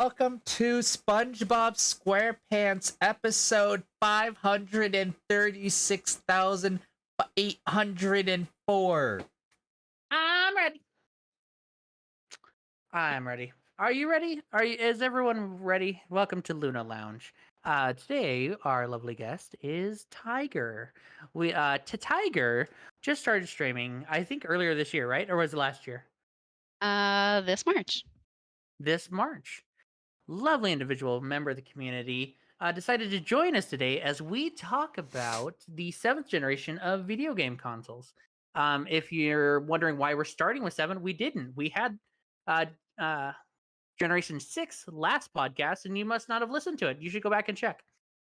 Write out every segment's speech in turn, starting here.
Welcome to SpongeBob SquarePants episode 536,804. I'm ready. I'm ready. Are you ready? Is everyone ready? Welcome to Luna Lounge. Today our lovely guest is Tiger. TehTig3r just started streaming, I think earlier this year, right? Or was it last year? This March. This March. Lovely individual, member of the community, decided to join us today as we talk about the 7th generation of video game consoles. If you're wondering why we're starting with 7, we didn't. We had uh, uh, Generation 6 last podcast, and you must not have listened to it. You should go back and check.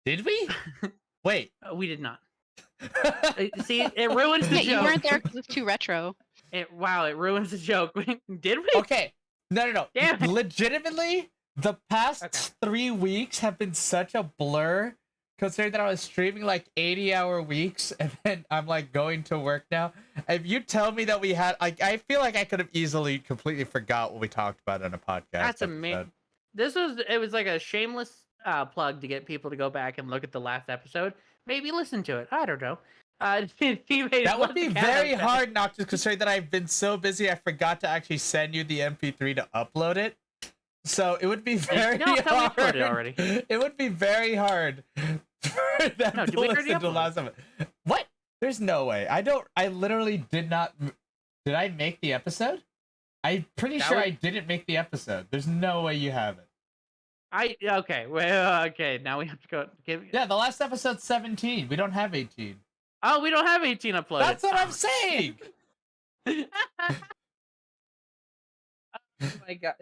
Did we? Wait. We did not. See, it ruins the joke. You weren't there because it's too retro. It ruins the joke. Did we? Okay. No. Damn it. Legitimately, the past 3 weeks have been such a blur, considering that I was streaming like 80-hour weeks, and then I'm like going to work now. If you tell me that we had, like, I feel like I could have easily completely forgot what we talked about on a podcast. That's amazing. It was like a shameless plug to get people to go back and look at the last episode. Maybe listen to it. I don't know. That would be very hard, Noctis, considering that I've been so busy I forgot to actually send you the MP3 to upload it. So it would be very hard. We it already. It would be very hard for them to listen to the last of it. What? There's no way. I literally did not. Did I make the episode? I'm pretty sure I didn't make the episode. There's no way you have it. Okay. Well, okay. Now we have to go. Yeah, the last episode's 17. We don't have 18. Oh, we don't have 18 uploaded. That's what I'm saying. Oh my god.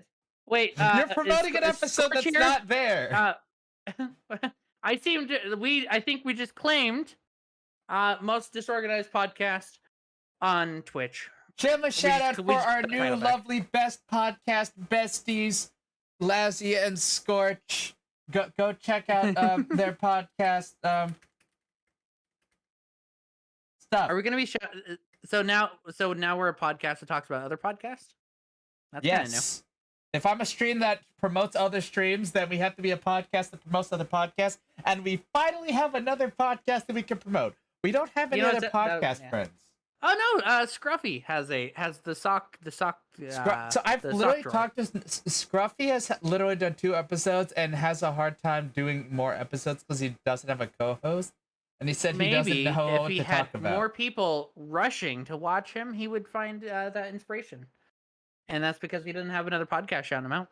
Wait, you're promoting an episode that's not there. I think we just claimed most disorganized podcast on Twitch. Give a shout out for our new lovely best podcast besties, Lazzy and Scorch. Go check out their podcast stuff. Are we gonna be so now we're a podcast that talks about other podcasts? That's yes. If I'm a stream that promotes other streams, then we have to be a podcast that promotes other podcasts, and we finally have another podcast that we can promote. We don't have any other podcast friends. Oh no, Scruffy has the sock. So I've literally talked to Scruffy. Has literally done 2 episodes and has a hard time doing more episodes because he doesn't have a co-host, and he said he doesn't know what to talk about. Maybe if he had more people rushing to watch him, he would find that inspiration. And that's because he doesn't have another podcast shouting him out.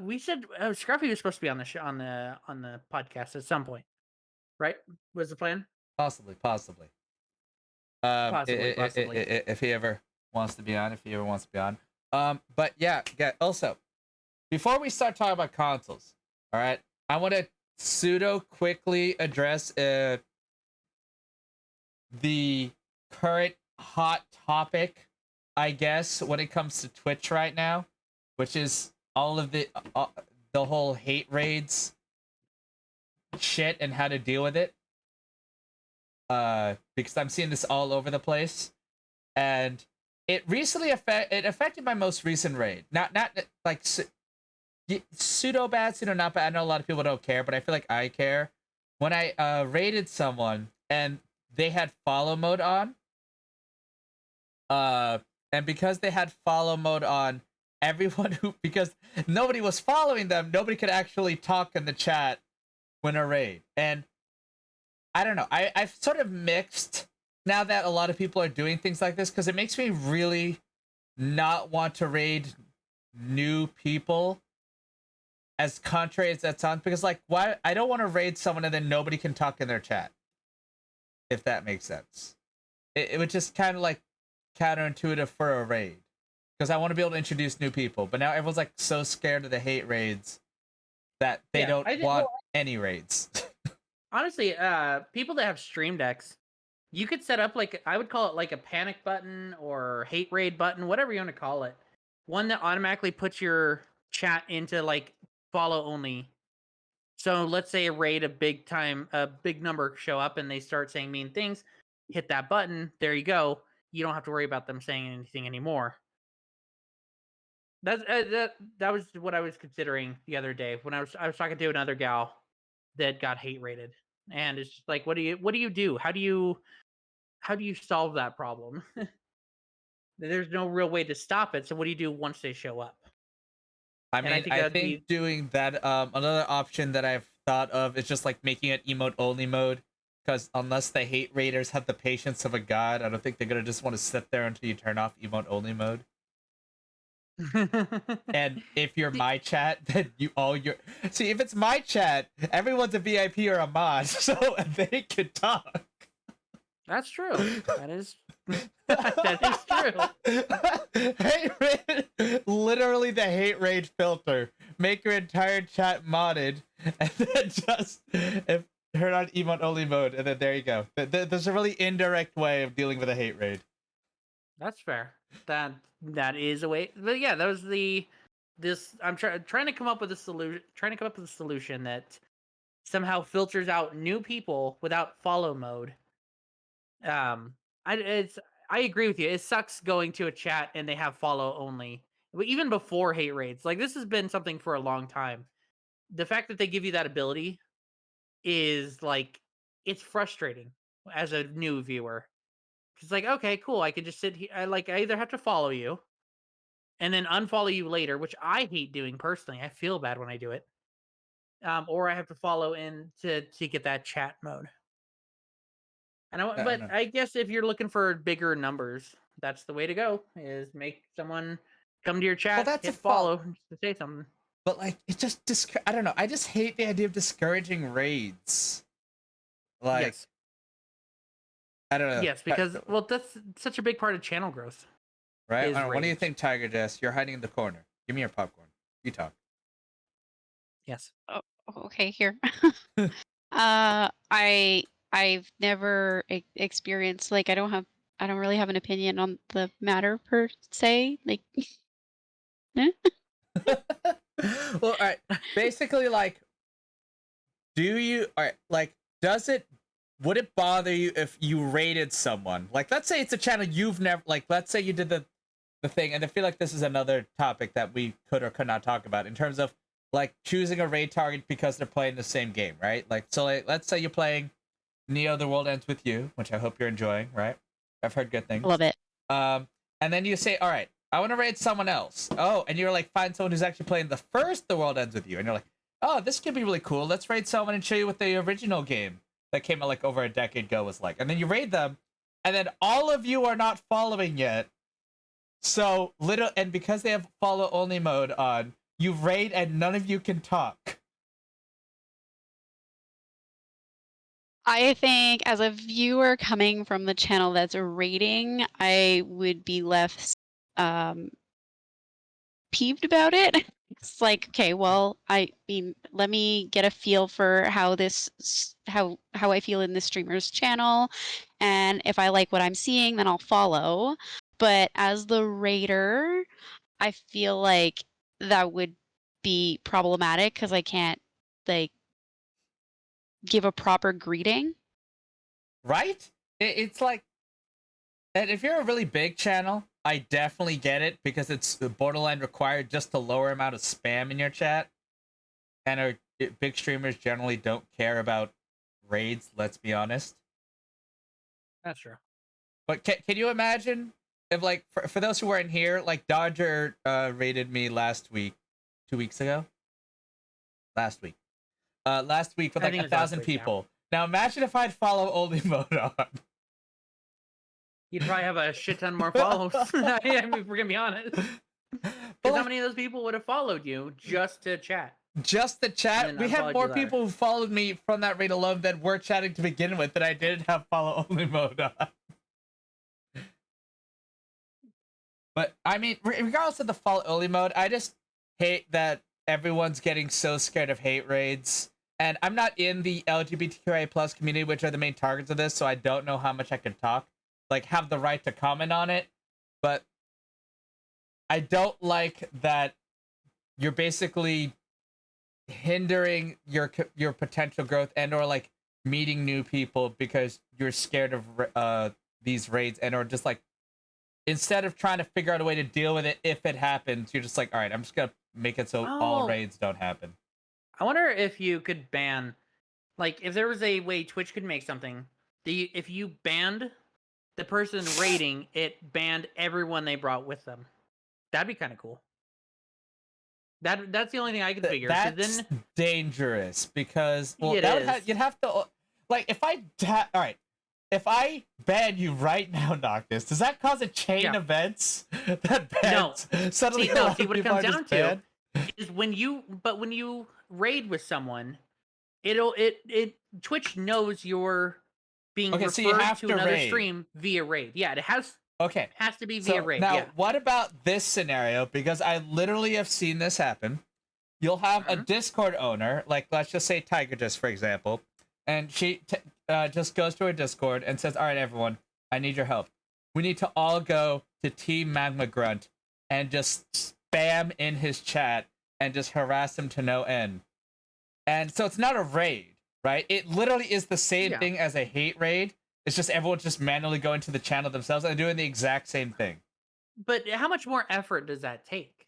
We said Scruffy was supposed to be on the podcast at some point, right? Was the plan? Possibly. Possibly. If he ever wants to be on, But yeah. Also, before we start talking about consoles, all right, I want to pseudo quickly address the current hot topic, I guess, when it comes to Twitch right now, which is all of the whole hate raids shit and how to deal with it. Because I'm seeing this all over the place, and it recently affected my most recent raid. Not like pseudo bad, pseudo not bad. I know a lot of people don't care, but I feel like I care. When I raided someone and they had follow mode on. And because they had follow mode on, because nobody was following them, nobody could actually talk in the chat when a raid. And I don't know, I've sort of mixed now that a lot of people are doing things like this, because it makes me really not want to raid new people, as contrary as that sounds, because like, why? I don't want to raid someone and then nobody can talk in their chat, if that makes sense. It would just kind of like counterintuitive for a raid, because I want to be able to introduce new people, but now everyone's like so scared of the hate raids that they don't want any raids. Honestly, people that have stream decks, you could set up like, I would call it like a panic button or hate raid button, whatever you want to call it, one that automatically puts your chat into like follow only. So let's say a raid, a big number show up and they start saying mean things, hit that button, there you go. You don't have to worry about them saying anything anymore. That was what I was considering the other day when I was talking to another gal that got hate rated, and it's just like, what do you do? How do you solve that problem? There's no real way to stop it. So what do you do once they show up? I And I mean, think I that'd think be doing that. Another option that I've thought of is just like making it emote only mode. Because unless the hate raiders have the patience of a god, I don't think they're gonna just want to sit there until you turn off emote only mode. And if you're See, my chat, then you all your see if it's my chat, everyone's a VIP or a mod, so they can talk. that's true. That is that is true. Hate raid, literally the hate raid filter. Make your entire chat modded, and then just turn on emote only mode, and then there you go. There's a really indirect way of dealing with a hate raid. That's fair. That is a way. But yeah, that was this. I'm trying to come up with a solution. Trying to come up with a solution that somehow filters out new people without follow mode. Um, I agree with you. It sucks going to a chat and they have follow only. But even before hate raids, like this has been something for a long time. The fact that they give you that ability is like it's frustrating as a new viewer. It's like, okay, cool. I can just sit here. I either have to follow you and then unfollow you later, which I hate doing personally. I feel bad when I do it. Or I have to follow in to get that chat mode. I don't But know. I guess if you're looking for bigger numbers, that's the way to go. Is make someone come to your Well, chat, that's a hit fault. follow to say something. But like, it just I don't know. I just hate the idea of discouraging raids. Like, Yes, I don't know. yes, because well, that's such a big part of channel growth Right? I is don't know. What do you raids. think, Tiger Jess? You're hiding in the corner. Give me your popcorn. You talk. Yes. Oh, okay, here. I've never experienced like I don't really have an opinion on the matter per se. Like, eh? Well, all right. Basically, like, do you, all right, like, does it, would it bother you if you rated someone? Like, let's say it's a channel you've never, like, let's say you did the thing, and I feel like this is another topic that we could or could not talk about in terms of, like, choosing a raid target because they're playing the same game, right? Like, so, like, let's say you're playing Neo The World Ends With You, which I hope you're enjoying, right? I've heard good I things. love it. And then you say, all right, I want to raid someone else. Oh, and you're like, find someone who's actually playing the first The World Ends With You. And you're like, oh, this could be really cool. Let's raid someone and show you what the original game that came out like over a decade ago was like. And then you raid them, and then all of you are not following yet. So little, and because they have follow only mode on, you raid and none of you can talk. I think as a viewer coming from the channel that's rating, I would be less peeved about it. It's like, okay, well, I mean, let me get a feel for how how I feel in this streamer's channel, and if I like what I'm seeing, then I'll follow. But as the raider, I feel like that would be problematic because I can't like give a proper greeting. Right? It's like, and if you're a really big channel, I definitely get it because it's borderline required just to lower amount of spam in your chat. And big streamers generally don't care about raids, let's be honest. That's true. But can you imagine if, like, for those who weren't here, like, Dodger raided me last week, 2 weeks ago? Last week with I like think it was last 1,000 week, yeah. people. Now imagine if I'd follow only mode on. You'd probably have a shit ton more follows. I mean, if we're gonna be honest. But Because how like, many of those people would have followed you just to chat? just the And chat, then we had unfollowed more you later. people who followed me from that raid alone that were chatting to begin with that I didn't have follow only mode on. But I mean, regardless of the follow only mode, I just hate that everyone's getting so scared of hate raids. And I'm not in the LGBTQIA plus community, which are the main targets of this, so I don't know how much I can talk, like, have the right to comment on it. But I don't like that you're basically hindering your potential growth and or like meeting new people because you're scared of these raids and or just like instead of trying to figure out a way to deal with it if it happens, you're just like, all right, I'm just gonna make it so all Oh, raids don't happen. I wonder if you could ban, like, if there was a way Twitch could make something, if you banned the person raiding, it banned everyone they brought with them. That'd be kind of cool. That's the only thing I could figure. That's Then dangerous because well, it that would is. you'd have to like if all right, if I ban you right now, Noctis, does that cause a chain events that bans suddenly a lot See of what it people comes are down just banned? to is when you raid with someone, it Twitch knows you're being Okay, so you referred have to to another raid. stream via raid. Yeah, it has Okay, to be via so raid. now Yeah. what about this scenario? Because I literally have seen this happen. You'll have a Discord owner, like let's just say TehTig3r, for example, and she just goes to her Discord and says, "All right, everyone, I need your help. We need to all go to Team Magma Grunt and just spam in his chat and just harass him to no end." And so it's not a raid, right? It literally is the same thing as a hate raid. It's just everyone just manually going to the channel themselves and doing the exact same thing. But how much more effort does that take?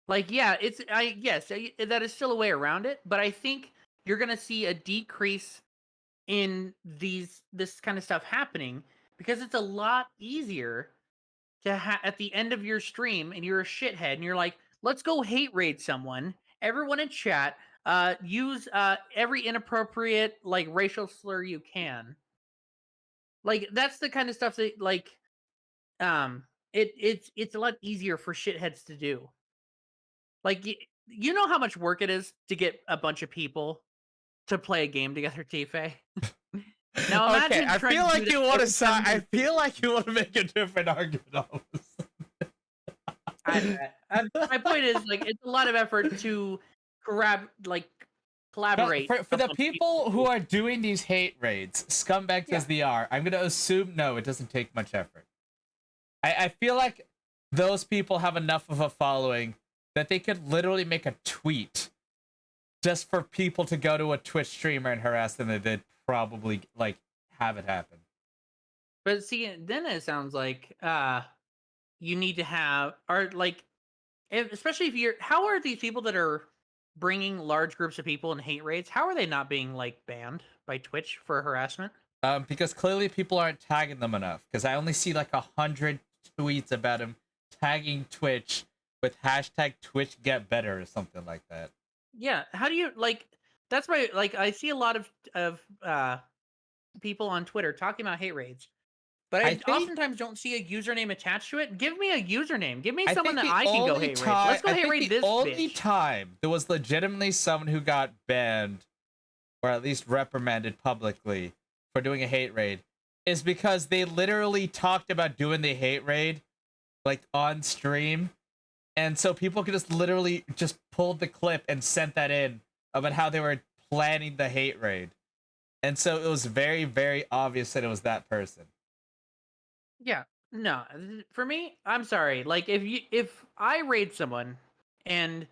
Like, yeah, that is still a way around it, but I think you're gonna see a decrease in this kind of stuff happening because it's a lot easier to at the end of your stream and you're a shithead and you're like, let's go hate raid someone. Everyone in chat, use every inappropriate like racial slur you can. Like that's the kind of stuff that like it's a lot easier for shitheads to do. Like you know how much work it is to get a bunch of people to play a game together, tFay. Now imagine okay, I trying feel to do like that you want to every side. time I feel like you want to make a different argument on this. my point is like it's a lot of effort to But collaborate for a the bunch of people who are doing these hate raids, scumbags Yeah. as they are, I'm gonna assume no, it doesn't take much effort. I feel like those people have enough of a following that they could literally make a tweet just for people to go to a Twitch streamer and harass them, and they'd probably like have it happen. But see, then it sounds like you need to have, or like, especially if you're, how are these people that are bringing large groups of people in hate raids, how are they not being like banned by Twitch for harassment? Because clearly people aren't tagging them enough. Because I only see like 100 tweets about him tagging Twitch with hashtag Twitch Get Better or something like that. Yeah, how do you like? That's my like. I see a lot of people on Twitter talking about hate raids, but I oftentimes don't see a username attached to it. Give me a username. Give me someone that I can go hate raid. Let's go hate raid this bitch. The only time there was legitimately someone who got banned, or at least reprimanded publicly for doing a hate raid, is because they literally talked about doing the hate raid, like on stream, and so people could just literally just pulled the clip and sent that in about how they were planning the hate raid, and so it was very, very obvious that it was that person. Yeah, no, for me, I'm sorry. Like if I raid someone and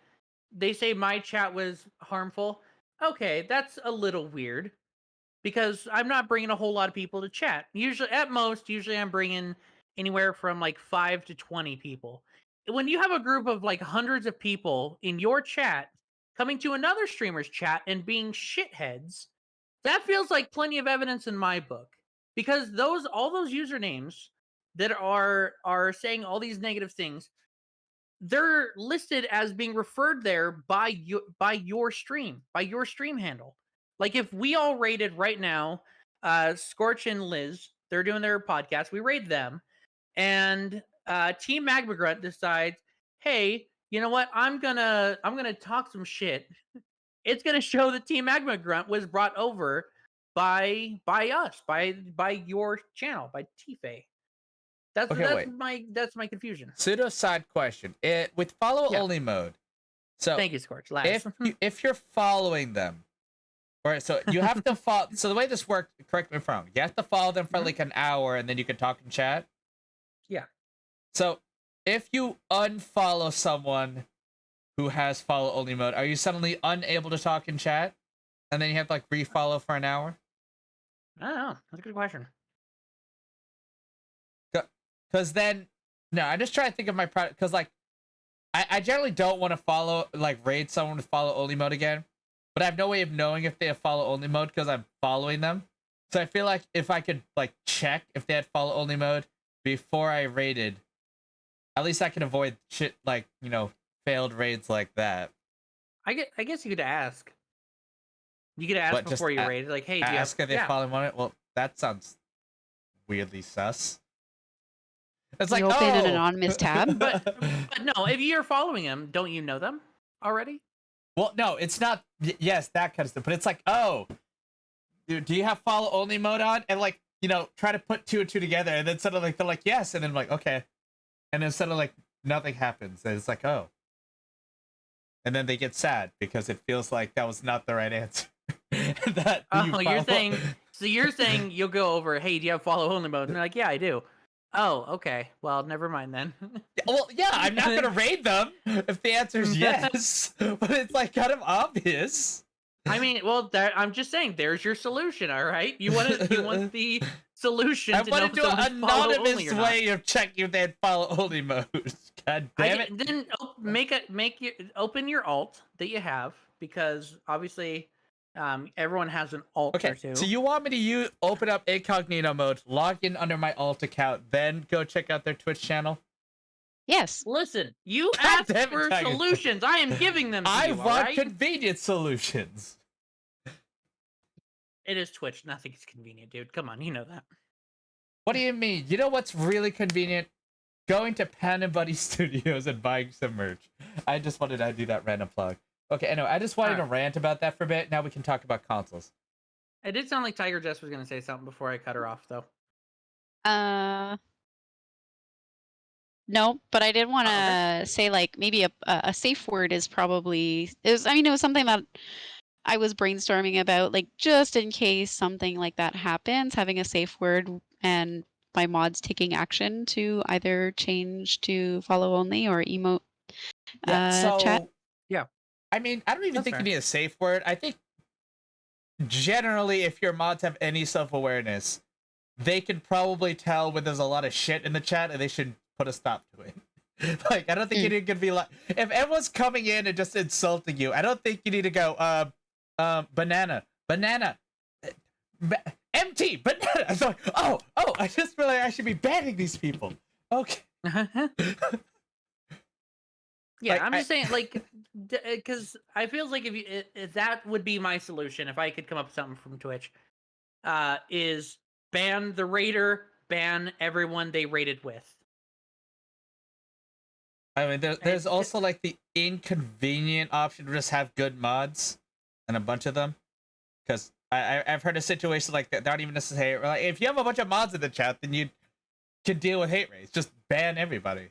they say my chat was harmful, okay, that's a little weird because I'm not bringing a whole lot of people to chat. Usually, at most, I'm bringing anywhere from like 5 to 20 people. When you have a group of like hundreds of people in your chat coming to another streamer's chat and being shitheads, that feels like plenty of evidence in my book. Because all those usernames that are saying all these negative things, they're listed as being referred there by your stream handle. Like if we all rated right now, Scorch and Liz, they're doing their podcast, we rate them, and Team Magma Grunt decides, hey, you know what? I'm gonna talk some shit. It's gonna show that Team Magma Grunt was brought over by us, by your channel, by tFay. That's my confusion. Pseudo side question. With follow only mode. So thank you, Scorch. Last. if you're following them, right? So you have to follow. So the way this works, correct me if I'm wrong. You have to follow them for like an hour, and then you can talk and chat. Yeah. So if you unfollow someone who has follow only mode, are you suddenly unable to talk and chat, and then you have to like refollow for an hour? I don't know. That's a good question. Because then No, I just try to think of my product because like I generally don't want to follow like raid someone with follow only mode again, but I have no way of knowing if they have follow only mode because I'm following them. So I feel like if I could like check if they had follow only mode before I raided, at least I can avoid shit like, you know, failed raids like that. I guess you could ask. You could ask But just before you raid, like, hey, do you ask have? if they follow on it. Well, that sounds weirdly sus. It's like, You open an oh, anonymous tab. But no, if you're following them, don't you know them already? well, no, it's not. Yes, that kind of stuff. But it's like, oh, do you have follow only mode on? And like, you know, try to put two and two together, and then suddenly they're like, yes, and then like, okay, and then suddenly like nothing happens, and it's like, oh, and then they get sad because it feels like that was not the right answer. That you're saying you'll go over, hey, do you have follow only mode? And they're like, yeah, I do. Oh, okay. Well, never mind then. Well, yeah, I'm not gonna raid them if the answer is yes, but it's like kind of obvious. I mean, well, I'm just saying, there's your solution. All right, you want the solution. I to want to know do if an someone's follow only anonymous or not. way of checking if they had follow only mode. God damn it! Then open your alt that you have, because obviously, everyone has an alt Okay, or two. so you want me to open up incognito mode, log in under my alt account, then go check out their Twitch channel? Yes. Listen, you God asked damn it, for Tiger. solutions. I am giving them to I you, want alright? convenient solutions. It is Twitch. Nothing's convenient, dude. Come on, you know that. What do you mean? You know what's really convenient? Going to Pan and Buddy Studios and buying some merch. I just wanted to do that random plug. Okay, anyway, I just wanted to rant about that for a bit. Now we can talk about consoles. It did sound like Tiger Jess was going to say something before I cut her off, though. No, but I did want to say like maybe a safe word is probably it was something that I was brainstorming about, like just in case something like that happens, having a safe word and my mods taking action to either change to follow only or emote chat. Yeah. I mean, I don't even think you need a safe word. I think generally if your mods have any self-awareness, they can probably tell when there's a lot of shit in the chat and they should put a stop to it. Like, I don't think you need to be like, if everyone's coming in and just insulting you, I don't think you need to go, banana, empty, banana. I'm like, oh, I just feel like I should be banning these people. Okay. Yeah, like, I'm just saying, like, because I feel like if that would be my solution, if I could come up with something from Twitch, is ban the raider, ban everyone they raided with. I mean, there's also like the inconvenient option to just have good mods and a bunch of them, because I've heard of situations like that. They're not even necessary. Like, if you have a bunch of mods in the chat, then you can deal with hate raids. Just ban everybody.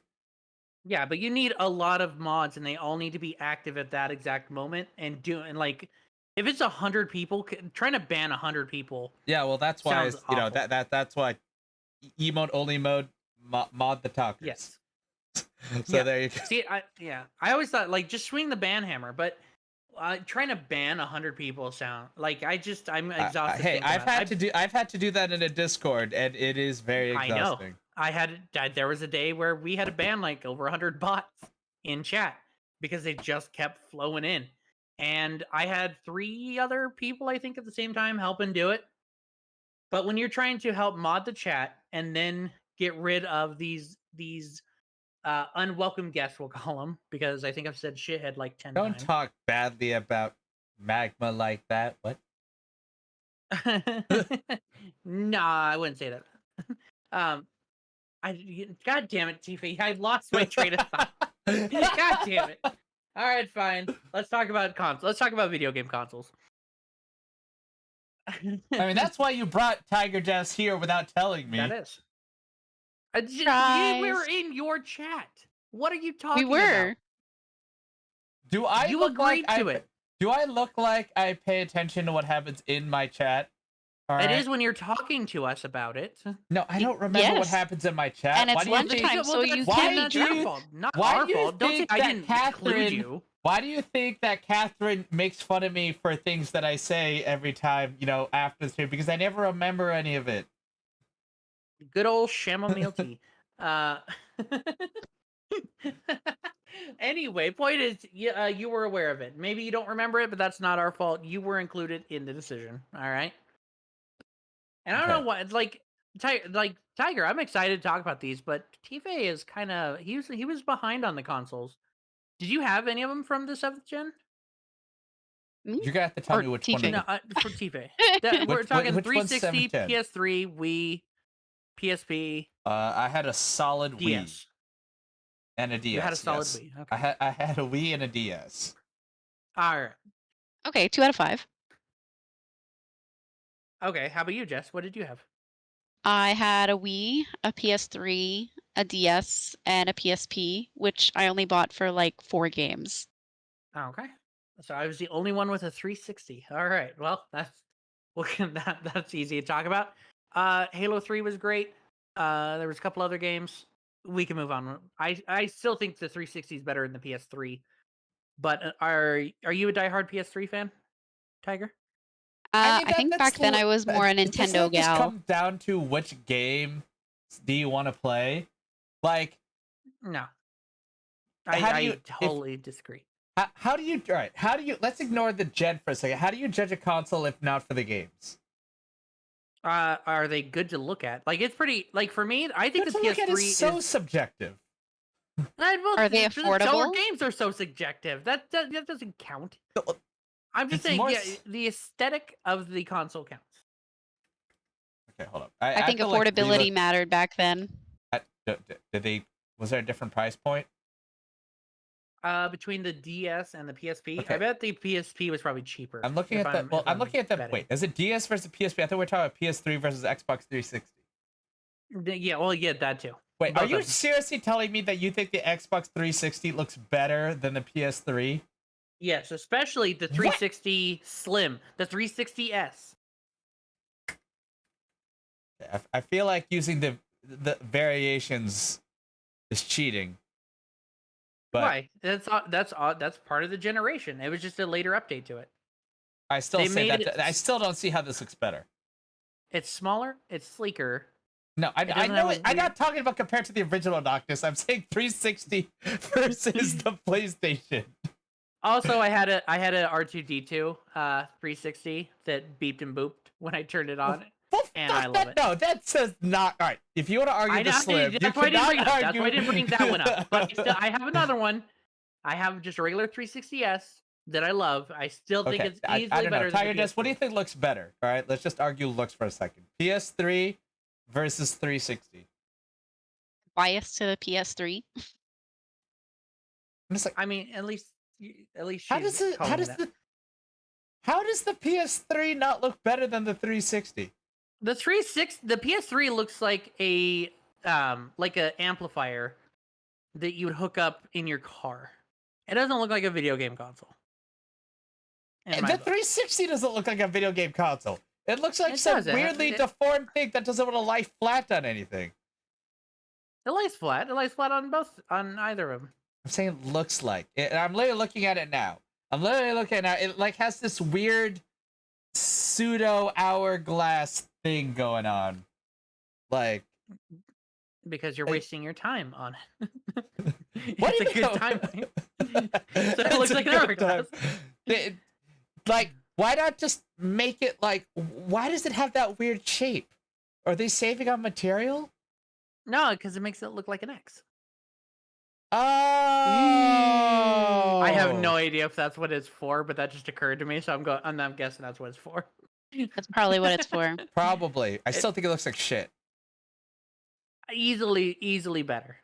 Yeah, but you need a lot of mods, and they all need to be active at that exact moment. And like, if it's 100 people, trying to ban 100 people. Yeah, well, that's why that's why emote only mode mod the talkers. Yes. So there you go. See, I always thought like just swing the ban hammer, but trying to ban 100 people sound like I'm exhausted. Hey, I've had to do that in a Discord, and it is very exhausting. I know. There was a day where we had to ban like over 100 bots in chat because they just kept flowing in, and I had 3 other people I think at the same time helping do it. But when you're trying to help mod the chat and then get rid of these unwelcome guests, we'll call them, because I think I've said shithead like 10 times. Don't talk badly about magma like that. What? Nah, I wouldn't say that. God damn it, tFay, I lost my train of thought. God damn it. All right, fine. Let's talk about consoles. Let's talk about video game consoles. I mean, that's why you brought Tiger Jess here without telling me. That is. We were in your chat. What are you talking about? We were. Do I you look agreed like to it? Do I look like I pay attention to what happens in my chat? It is when you're talking to us about it. No, I don't remember what happens in my chat. And it's lunchtime, so you can't. That's your fault, not our fault. Don't think I didn't include you. Why do you think that Catherine makes fun of me for things that I say every time, after the stream? Because I never remember any of it. Good old chamomile tea. Anyway, point is, you were aware of it. Maybe you don't remember it, but that's not our fault. You were included in the decision. All right. And I don't know Okay. what, like Tiger. I'm excited to talk about these, but tFay is kind of he was behind on the consoles. Did you have any of them from the 7th gen? Me You're gonna have to tell or me which one. TFay? No, for tFay. We're talking Which one's 360, 710? PS3, Wii, PSP, I had a solid Wii DS. and a DS. You had a solid yes. Wii. Okay. I had a Wii and a DS. All right. Okay, 2 out of 5. Okay. How about you, Jess? What did you have? I had a Wii, a PS3, a DS, and a PSP, which I only bought for like 4 games. Okay. So I was the only one with a 360. All right. Well, that's easy to talk about. Halo 3 was great. There was a couple other games. We can move on. I still think the 360 is better than the PS3. But are you a diehard PS3 fan, Tiger? I think back then I was more a Doesn't Nintendo it just gal. come down to which game do you want to play? Like, No. How do you- I totally disagree. how do you? All right, how do you? Let's ignore the gen for a second. How do you judge a console if not for the games? Are they good to look at? Like, it's pretty. Like, for me, I think Good the to look at PS3 is so subjective. Well, Are they So affordable? games are so subjective. That doesn't count. So, I'm just it's saying, more yeah, s- the aesthetic of the console counts. Okay, hold up. I think feel like affordability mattered back then. did they? Was there a different price point? Between the DS and the PSP, Okay. I bet the PSP was probably cheaper. I'm looking at the. Well, I'm looking at the. betting. Wait, is it DS versus PSP? I thought we were talking about PS3 versus Xbox 360. Yeah, well, yeah, that too. Wait, Both are you of them. seriously telling me that you think the Xbox 360 looks better than the PS3? Yes, especially the 360 Slim, the 360S. I feel like using the variations is cheating. But Why? That's part of the generation. It was just a later update to it. I still They say made that it- I still don't see how this looks better. It's smaller, it's sleeker. No, I doesn't know have it. a I'm weird- not talking about compared to the original Noctis. I'm saying 360 versus the PlayStation. Also, I had a R2D2 360 that beeped and booped when I turned it on. Well, And I love it. No, that says not. All right, if you want to argue the Slim, you That's why I didn't cannot bring it up. That's argue. why I didn't bring that one up. But I have another one. I have just a regular 360S that I love. I still think Okay, it's easily I don't know. better than Tiger the Desk, what do you PS3. think looks better? All right, let's just argue looks for a second. PS3 versus 360. Bias to the PS3. I'm just like, I mean, at least how she's does calling it out. how does the PS3 not look better than the 360? The PS3 looks like a amplifier that you would hook up in your car. It doesn't look like a video game console. in And my the book. 360 doesn't look like a video game console. It looks like It some does. weirdly deformed thing that doesn't want to lie flat on anything. It lays flat. It lays flat on either of them. I'm saying looks like. And I'm literally looking at it now. It like has this weird pseudo hourglass thing going on. Like, Because you're Hey. wasting your time on it. what It's do a you good time. It's it looks a like an good hourglass. time. Like, why not just make it like? Why does it have that weird shape? Are they saving on material? No, because it makes it look like an X. Oh, I have no idea if that's what it's for, but that just occurred to me, so I'm guessing that's what it's for. That's probably what it's for. Probably. I still think it looks like shit. Easily better.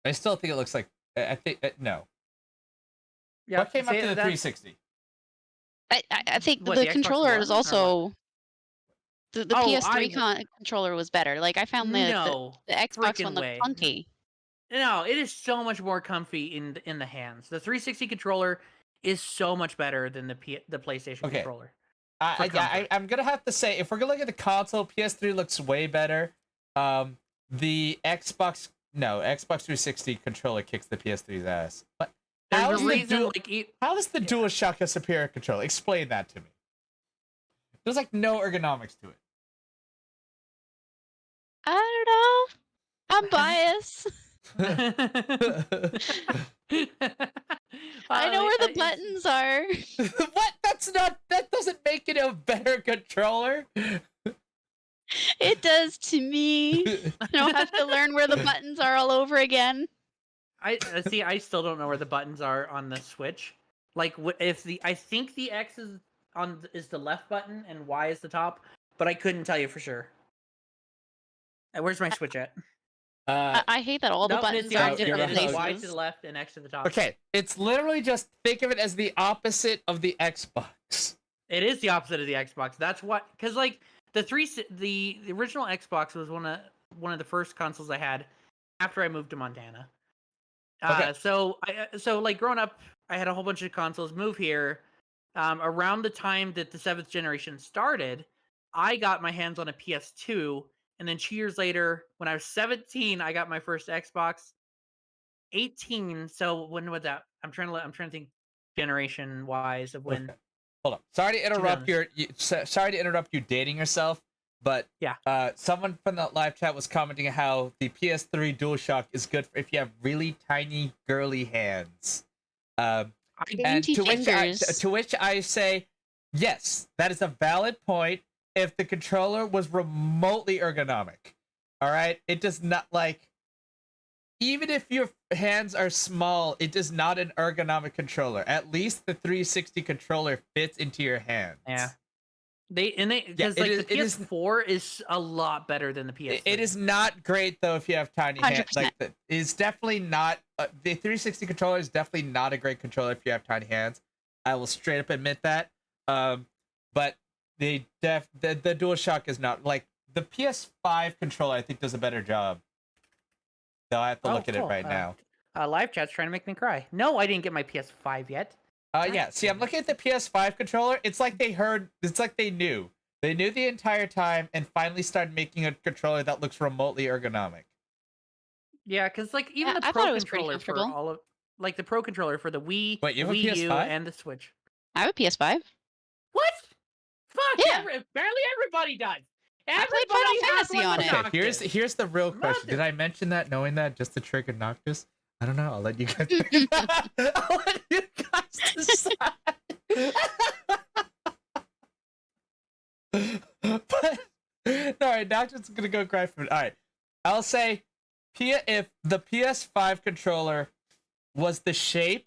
I still think it looks like. I think no. Yeah. What came after the 360? I think What, the the Xbox controller One is or also the Oh, PS3 controller was better. Like I found No the Xbox frickin' one looked way. clunky. No, it is so much more comfy in the hands. The 360 controller is so much better than the PlayStation Okay. controller. For comfort. I'm gonna have to say, if we're gonna look at the console, PS3 looks way better. The Xbox 360 controller kicks the PS3's ass. But how There's is a the reason, how is the DualShock a superior controller? Explain that to me. There's like no ergonomics to it. I don't know. I'm biased. I know where the buttons are. What? That doesn't make it a better controller. It does to me. I don't have to learn where the buttons are all over again. I see. I still don't know where the buttons are on the Switch. Like, if I think the X is the left button and Y is the top, but I couldn't tell you for sure. Where's my Switch at? I hate that all the Nope, buttons it's the are in opposite. different It is Y places. to the left and X to the top. Okay, it's literally just think of it as the opposite of the Xbox. It is the opposite of the Xbox. That's what, because like the original Xbox was one of the first consoles I had after I moved to Montana. Okay. So like growing up, I had a whole bunch of consoles. Move here, around the time that the 7th generation started, I got my hands on a PS2, and then 2 years later, when I was 17, I got my first Xbox. 18. So when was that? I'm trying to think generation wise of when. Okay. Hold on. Sorry to interrupt sorry to interrupt you dating yourself, but Yeah. Someone from the live chat was commenting how the PS3 DualShock is good for if you have really tiny girly hands. And Dainty fingers. to which I say, yes, that is a valid point. If the controller was remotely ergonomic, all right, it does not even if your hands are small, it is not an ergonomic controller. At least the 360 controller fits into your hands. Yeah. Because the PS4 is a lot better than the PS3. It is not great though if you have tiny hands. 100%. It's definitely not. The 360 controller is definitely not a great controller if you have tiny hands. I will straight up admit that. But the DualShock is not like the PS5 controller. I think does a better job. So I have to look at it right now. Live chat's trying to make me cry. No, I didn't get my PS5 yet. Yeah. See, I'm looking at the PS5 controller. It's like they knew. They knew the entire time and finally started making a controller that looks remotely ergonomic. Yeah, because like even the I Pro thought it was pretty controller for comfortable. all of the Pro controller for the Wii, Wait, you have a Wii U, PS5? and the Switch. I have a PS5. What? Fuck! Yeah. Barely everybody does. I played Final Fantasy on it. Okay, here's the real question. Did I mention that knowing that just to trigger Noctis? I don't know. I'll let you guys. I'll let you guys decide. But all right, Noctis is gonna go cry for it. All right, I'll say, if the PS5 controller was the shape,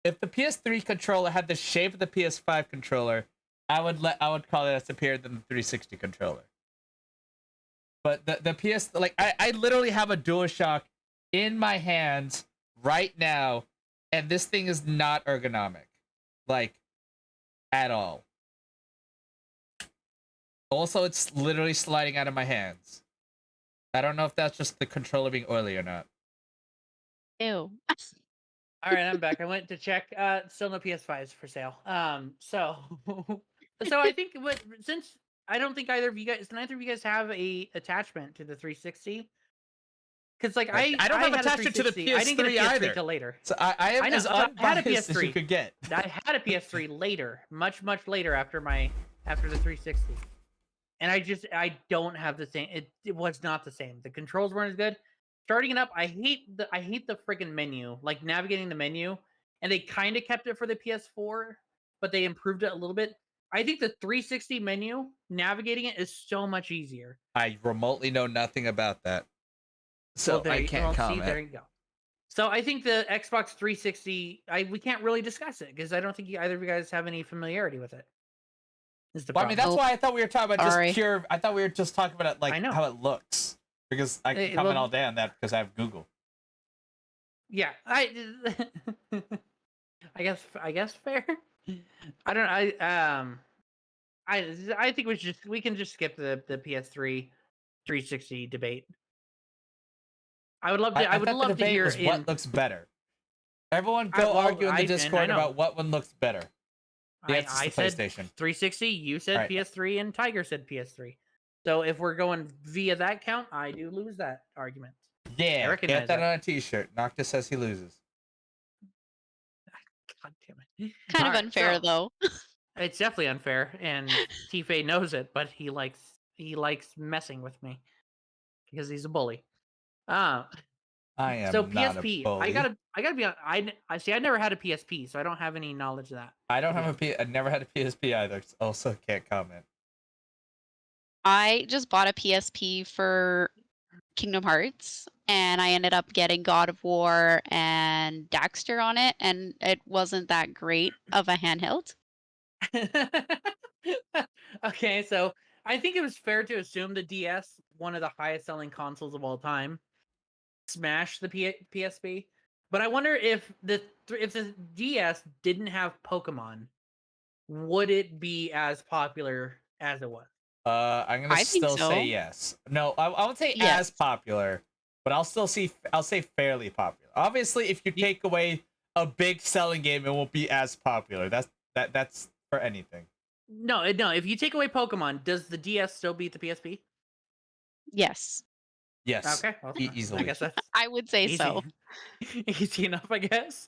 if the PS3 controller had the shape of the PS5 controller, I would call it superior than the 360 controller. But the PS, like I literally have a DualShock in my hands right now, and this thing is not ergonomic, like, at all. Also, it's literally sliding out of my hands. I don't know if that's just the controller being oily or not. Ew. All right, I'm back. I went to check. Still no PS5s for sale. So I think since I don't think neither of you guys have a attachment to the 360. Because like I don't have had attachment to the PS3 I didn't get a PS3 either. till later. So I am as unbiased as you could get. I had a PS3 later, much later after the 360, and I don't have the same. It was not the same. The controls weren't as good. Starting it up, I hate the freaking menu, like navigating the menu, and they kind of kept it for the PS4, but they improved it a little bit. I think the 360 menu, navigating it is so much easier. I remotely know nothing about that, so I can't comment. See, there you go. So I think the Xbox 360, we can't really discuss it because I don't think either of you guys have any familiarity with it. Well, I mean, that's why I thought we were talking about just pure. I thought we were just talking about it, like how it looks, because I can comment all day on that because I have Google. Yeah, I guess fair. I don't. I think we can just skip the PS3 360 debate. I would love to. I would love to hear what looks better. Everyone go argue in the Discord about what one looks better. I said PlayStation 360. You said PS3, and Tiger said PS3. So if we're going via that count, I do lose that argument. Yeah, get that on a T-shirt. Noctis says he loses. God damn it! Kind of unfair though. It's definitely unfair, and tFay knows it, but he likes messing with me because he's a bully. I am So not a PSP, bully. I gotta be on. I see. I never had a PSP, so I don't have any knowledge of that. I don't have a P. I never had a PSP either. Also, can't comment. I just bought a PSP for Kingdom Hearts, and I ended up getting God of War and Daxter on it, and it wasn't that great of a handheld. Okay, so I think it was fair to assume the DS, one of the highest selling consoles of all time, smashed the PSP. But I wonder if the DS didn't have Pokemon, would it be as popular as it was? I'm gonna I think still say so. yes. No, I won't say Yes. as popular, but I'll say fairly popular. Obviously, if you take away a big selling game, it won't be as popular. That's for anything. No. If you take away Pokemon, does the DS still beat the PSP? Yes, Yes. Okay, well, I Easily. guess that's I would say easy. so. Easy enough, I guess.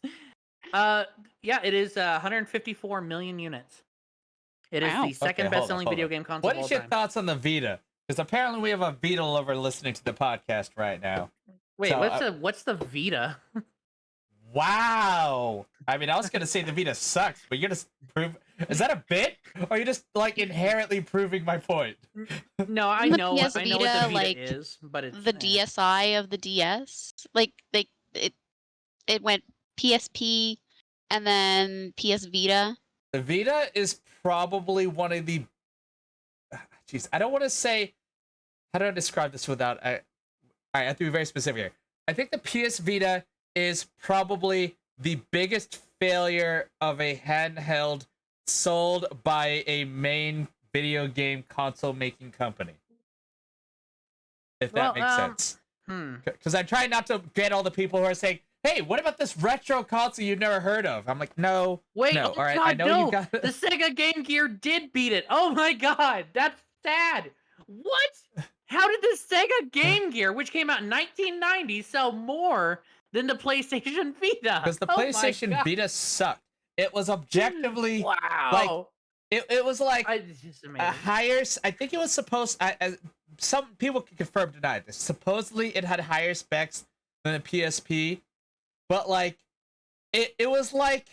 Yeah, it is 154 million units. It is Wow. the second Okay, hold best-selling on, video hold on. game console What of all is your time. thoughts on the Vita? Because apparently we have a Vita lover listening to the podcast right now. Wait, So, what's the Vita? Wow. I mean, I was gonna say the Vita sucks, but you're just prove. Is that a bit, or are you just like inherently proving my point? No, I The know, PS I know what the Vita, Vita like, is, but it's the DSi of the DS, like it went PSP and then PS Vita. The Vita is probably one of the. Jeez, I don't want to say. How do I describe this without? I have to be very specific here. I think the PS Vita is probably the biggest failure of a handheld sold by a main video game console making company. If that makes sense. Because I try not to get all the people who are saying, "Hey, what about this retro console you've never heard of?" I'm like, no, Wait, no. oh All right, God, I know no! you got The Sega Game Gear did beat it. Oh my God, that's sad. What? How did the Sega Game Gear, which came out in 1990, sell more than the PlayStation Vita? because the Oh my PlayStation God. Vita sucked. It was objectively like Wow. it was like It's just a amazing. higher. I think it was supposed. Some people can confirm deny this. Supposedly, it had higher specs than the PSP, but like it was like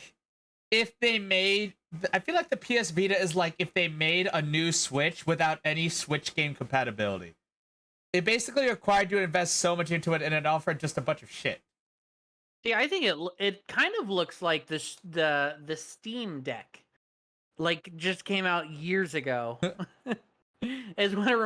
if they made. I feel like the PS Vita is like if they made a new Switch without any Switch game compatibility. It basically required you to invest so much into it, and it offered just a bunch of shit. See, I think it kind of looks like the Steam Deck, like just came out years ago. is what it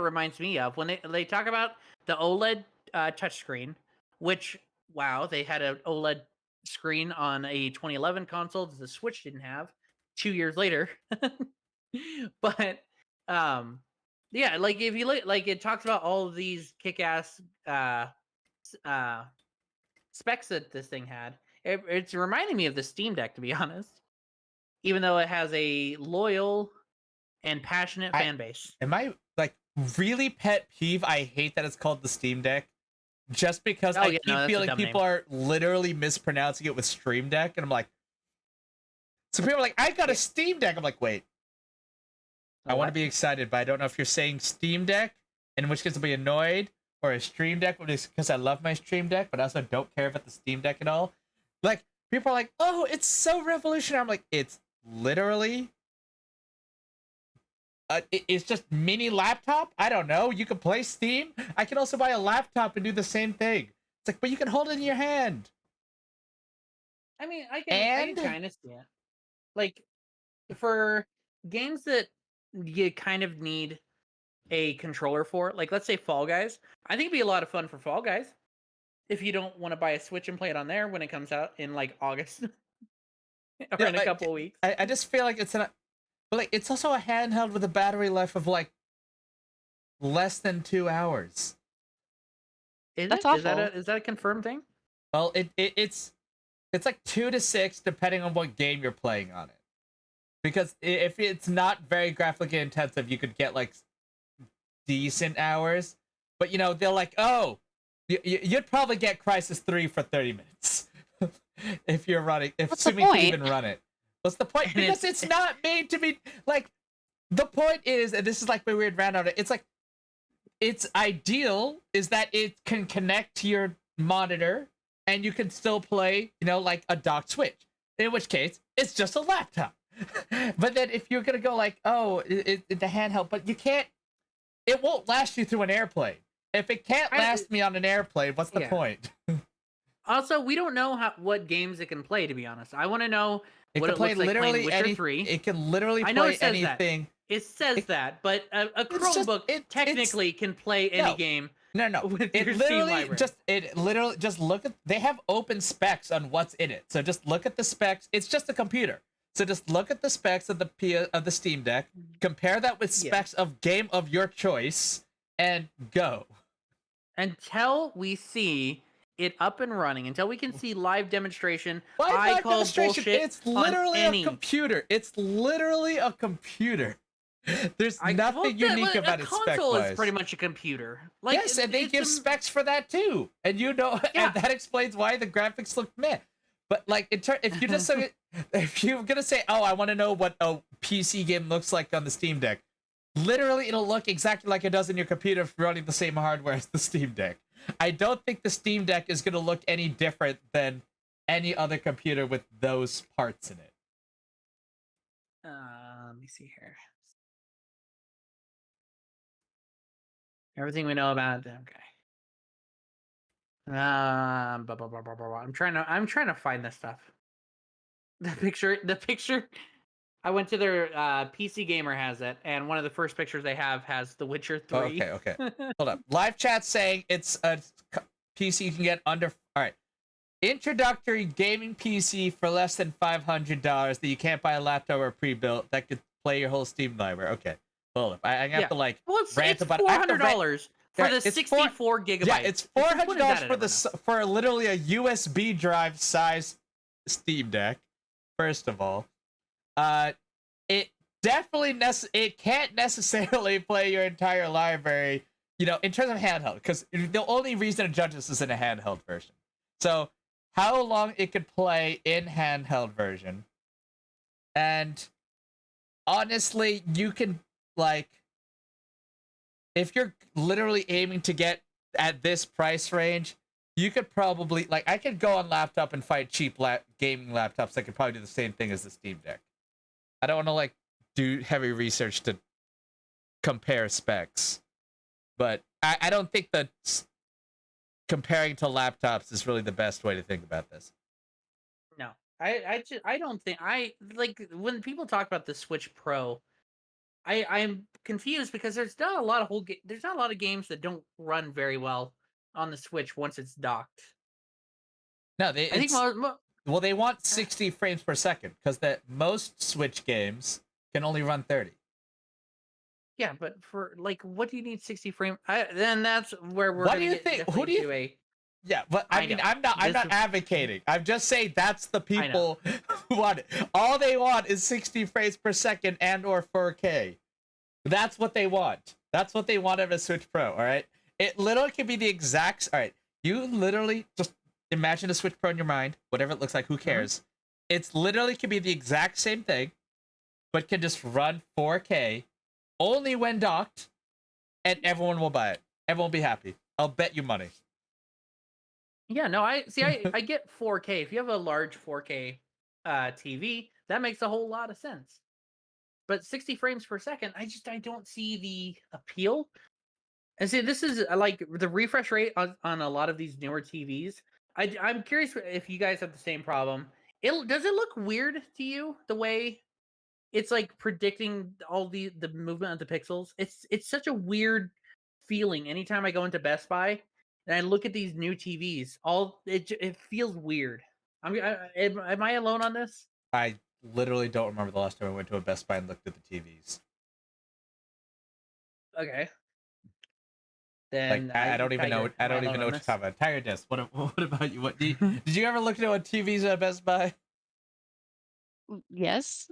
reminds me of when they talk about the OLED touchscreen, which wow, they had an OLED screen on a 2011 console that the Switch didn't have 2 years later. But yeah, like if you look, like it talks about all of these kick-ass specs that this thing had. It's reminding me of the Steam Deck, to be honest, even though it has a loyal and passionate fan base. Am I like really pet peeve? I hate that it's called the Steam Deck. Just because I keep feeling people are literally mispronouncing it with Stream Deck, and I'm like, so people are like, I got a Steam Deck. I'm like, wait, I want to be excited, but I don't know if you're saying Steam Deck, in which case I'll be annoyed, or a Stream Deck, because I love my Stream Deck, but I also don't care about the Steam Deck at all. Like, people are like, oh, it's so revolutionary. I'm like, it's literally it's just mini laptop. I don't know. You can play Steam. I can also buy a laptop and do the same thing. It's like, but you can hold it in your hand. I mean, I can kind of see it. Like, for games that you kind of need a controller for, like let's say Fall Guys, I think it'd be a lot of fun for Fall Guys if you don't want to buy a Switch and play it on there when it comes out in like August or in a couple of weeks. I just feel like but like it's also a handheld with a battery life of like less than 2 hours. That's awful. Is that a confirmed thing? Well, it's like 2 to 6 depending on what game you're playing on it. Because if it's not very graphically intensive, you could get like decent hours. But you know, they're like, oh, you'd probably get Crysis 3 for 30 minutes if you're running, assuming you can even run it. What's the point? Because it's not made to be like. The point is, and this is like my weird rant on it. It's like, it's ideal is that it can connect to your monitor, and you can still play, like a docked Switch. In which case, it's just a laptop. But then if you're gonna go like, oh, it's the handheld, but you can't. It won't last you through an airplane. If it can't last me on an airplane, what's the point? Also, we don't know what games it can play. To be honest, I want to know what it looks like literally playing Witcher 3. It can literally play anything. It says that, but a Chromebook technically can play any game. No. It literally just look at. They have open specs on what's in it. So just look at the specs. It's just a computer. So just look at the specs of the Steam Deck. Compare that with specs of game of your choice, and go. Until we see it up and running, until we can see live demonstration, live demonstration. It's literally a computer. It's literally a computer. There's nothing unique about it. A console is pretty much a computer. Yes, and they give specs for that too, and and that explains why the graphics look meh. But like, if you just if you're gonna say, oh, I want to know what a PC game looks like on the Steam Deck, literally it'll look exactly like it does in your computer running the same hardware as the Steam Deck. I don't think the Steam Deck is gonna look any different than any other computer with those parts in it. Let me see here. Everything we know about it. Okay. I'm trying to find this stuff. The picture. I went to their PC Gamer has it, and one of the first pictures they have has The Witcher 3. Okay. Hold up. Live chat saying it's a PC you can get under. All right. Introductory gaming PC for less than $500 that you can't buy a laptop or pre-built that could play your whole Steam library. Okay. Hold up. I have to rant about it. $400 for the 64 gigabytes. Yeah, it's $400 for literally a USB drive size Steam Deck. First of all, it definitely it can't necessarily play your entire library. In terms of handheld, because the only reason to judge this is in a handheld version. So, how long it could play in handheld version, and honestly, you can. If you're literally aiming to get at this price range, you could probably I could go on laptop and find cheap gaming laptops that could probably do the same thing as the Steam Deck. I don't want to do heavy research to compare specs, but I don't think that comparing to laptops is really the best way to think about this. No, I don't think when people talk about the Switch Pro. I'm confused because there's not a lot of games that don't run very well on the Switch once it's docked. No, they want 60 frames per second because most Switch games can only run 30. Yeah, but for what do you need 60 frames? Then that's where we're. What do you think? Who do you? Yeah, but I'm not advocating. I'm just saying that's the people who want it. All they want is 60 frames per second and/or 4K. That's what they want. That's what they want out of a Switch Pro. All right. It literally can be the exact. All right. You literally just imagine a Switch Pro in your mind. Whatever it looks like. Who cares? Mm-hmm. It's literally can be the exact same thing, but can just run 4K only when docked, and everyone will buy it. Everyone will be happy. I'll bet you money. Yeah, no, I get 4K. If you have a large 4K TV, that makes a whole lot of sense. But 60 frames per second, I don't see the appeal. And see, this is the refresh rate on a lot of these newer TVs. I'm curious if you guys have the same problem. Does it look weird to you the way it's predicting all the movement of the pixels? It's such a weird feeling anytime I go into Best Buy. And I look at these new TVs. It feels weird. Am I alone on this? I literally don't remember the last time I went to a Best Buy and looked at the TVs. Okay. Then I don't even know. I don't even know what you're talking about. Tiger Disc. What about you? Did you ever look at what TVs at Best Buy? Yes.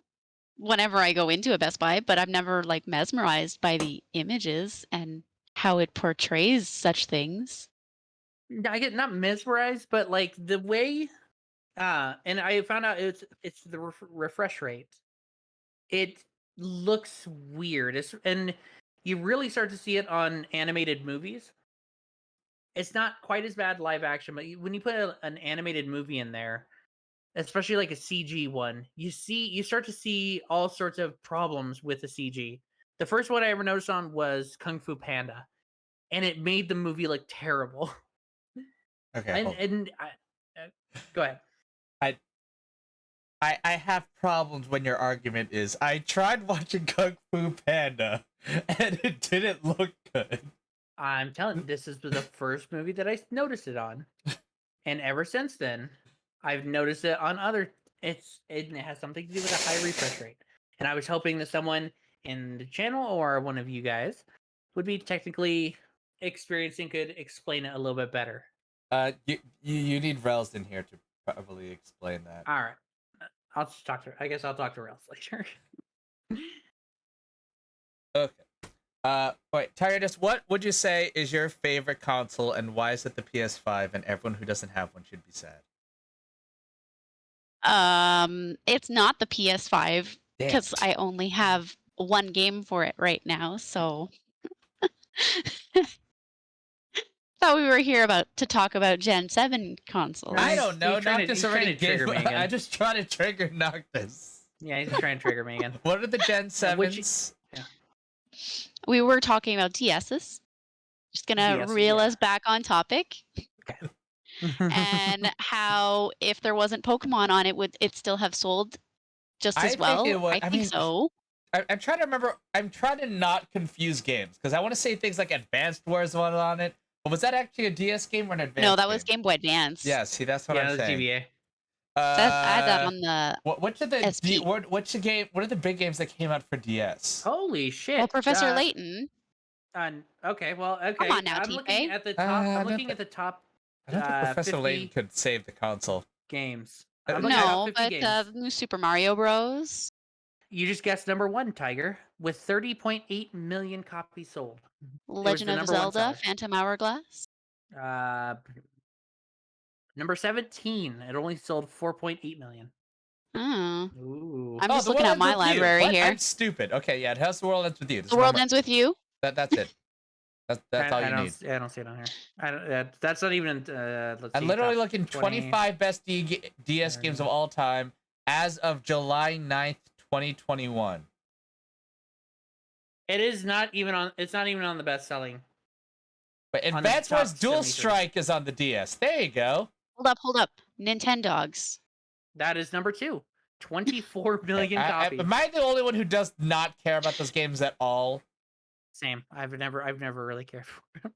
Whenever I go into a Best Buy, but I'm never mesmerized by the images and how it portrays such things. I get not mesmerized, but the way, and I found out it's the refresh rate. It looks weird, and you really start to see it on animated movies. it's not quite as bad live action, but when you put an animated movie in there, especially like a CG one, you start to see all sorts of problems with the CG. The first one I ever noticed on was Kung Fu Panda, and it made the movie look terrible. Okay, Go ahead. I have problems when your argument is I tried watching Kung Fu Panda and it didn't look good. I'm telling you, this is the first movie that I noticed it on, and ever since then, I've noticed it on other. It has something to do with a high refresh rate, and I was hoping that someone in the channel or one of you guys would be technically experiencing could explain it a little bit better. You need Rels in here to probably explain that. All right, I'll just talk to. I guess I'll talk to Ralph later. Okay. Wait, Tyredus, what would you say is your favorite console, and why is it the PS5? And everyone who doesn't have one should be sad. It's not the PS5 Damn because it. I only have one game for it right now. So thought we were here to talk about Gen 7 consoles. I don't know. He's trying to- Noctis he's already trying to trigger gave. me again. I just try to trigger Noctis. Yeah, he's trying to trigger me again. What are the Gen 7s? We were talking about DSs. Just gonna DS, reel yeah. us back on topic. Okay. And how if there wasn't Pokemon on it, would it still have sold just I as think well? it would. I I think mean, so. I'm trying to remember. I'm trying to not confuse games because I want to say things like Advanced Wars was on it. But was that actually a DS game or an Advanced? No, that was game? Game Boy Advance. Yeah, see, that's what Yeah, I'm the saying. GBA. I had that on the. Which of the SP. what's the game? What are the big games that came out for DS? Holy shit! Well, Professor Layton. Okay, well, okay. Come on now, I'm looking tFay. at the top. I'm looking at the top I don't think Professor 50 Layton could save the console. games. No, I'm looking at top No, 50 but games. New Super Mario Bros. You just guessed number one, Tiger, with 30.8 million copies sold. Legend the of number one Zelda, seller. Phantom Hourglass. Number 17. It only sold 4.8 million. Oh. Ooh. I'm just The looking World at my Ends With You. library What? here. I'm stupid. Okay, yeah, it has The World Ends With You. The World Ends With You. That's it. That's all you need. I don't see it on here. I don't, that's not even. Let's see. I'm literally top looking 20. 25 best DS games of all time as of July 9th, 2021. It is not even on. It's not even on the best selling. But On the Advanced top Wars Dual 73. Strike is on the DS. There you go. Hold up. Nintendogs. That is number 2. 24 million copies. Am I the only one who does not care about those games at all? Same. I've never really cared for them.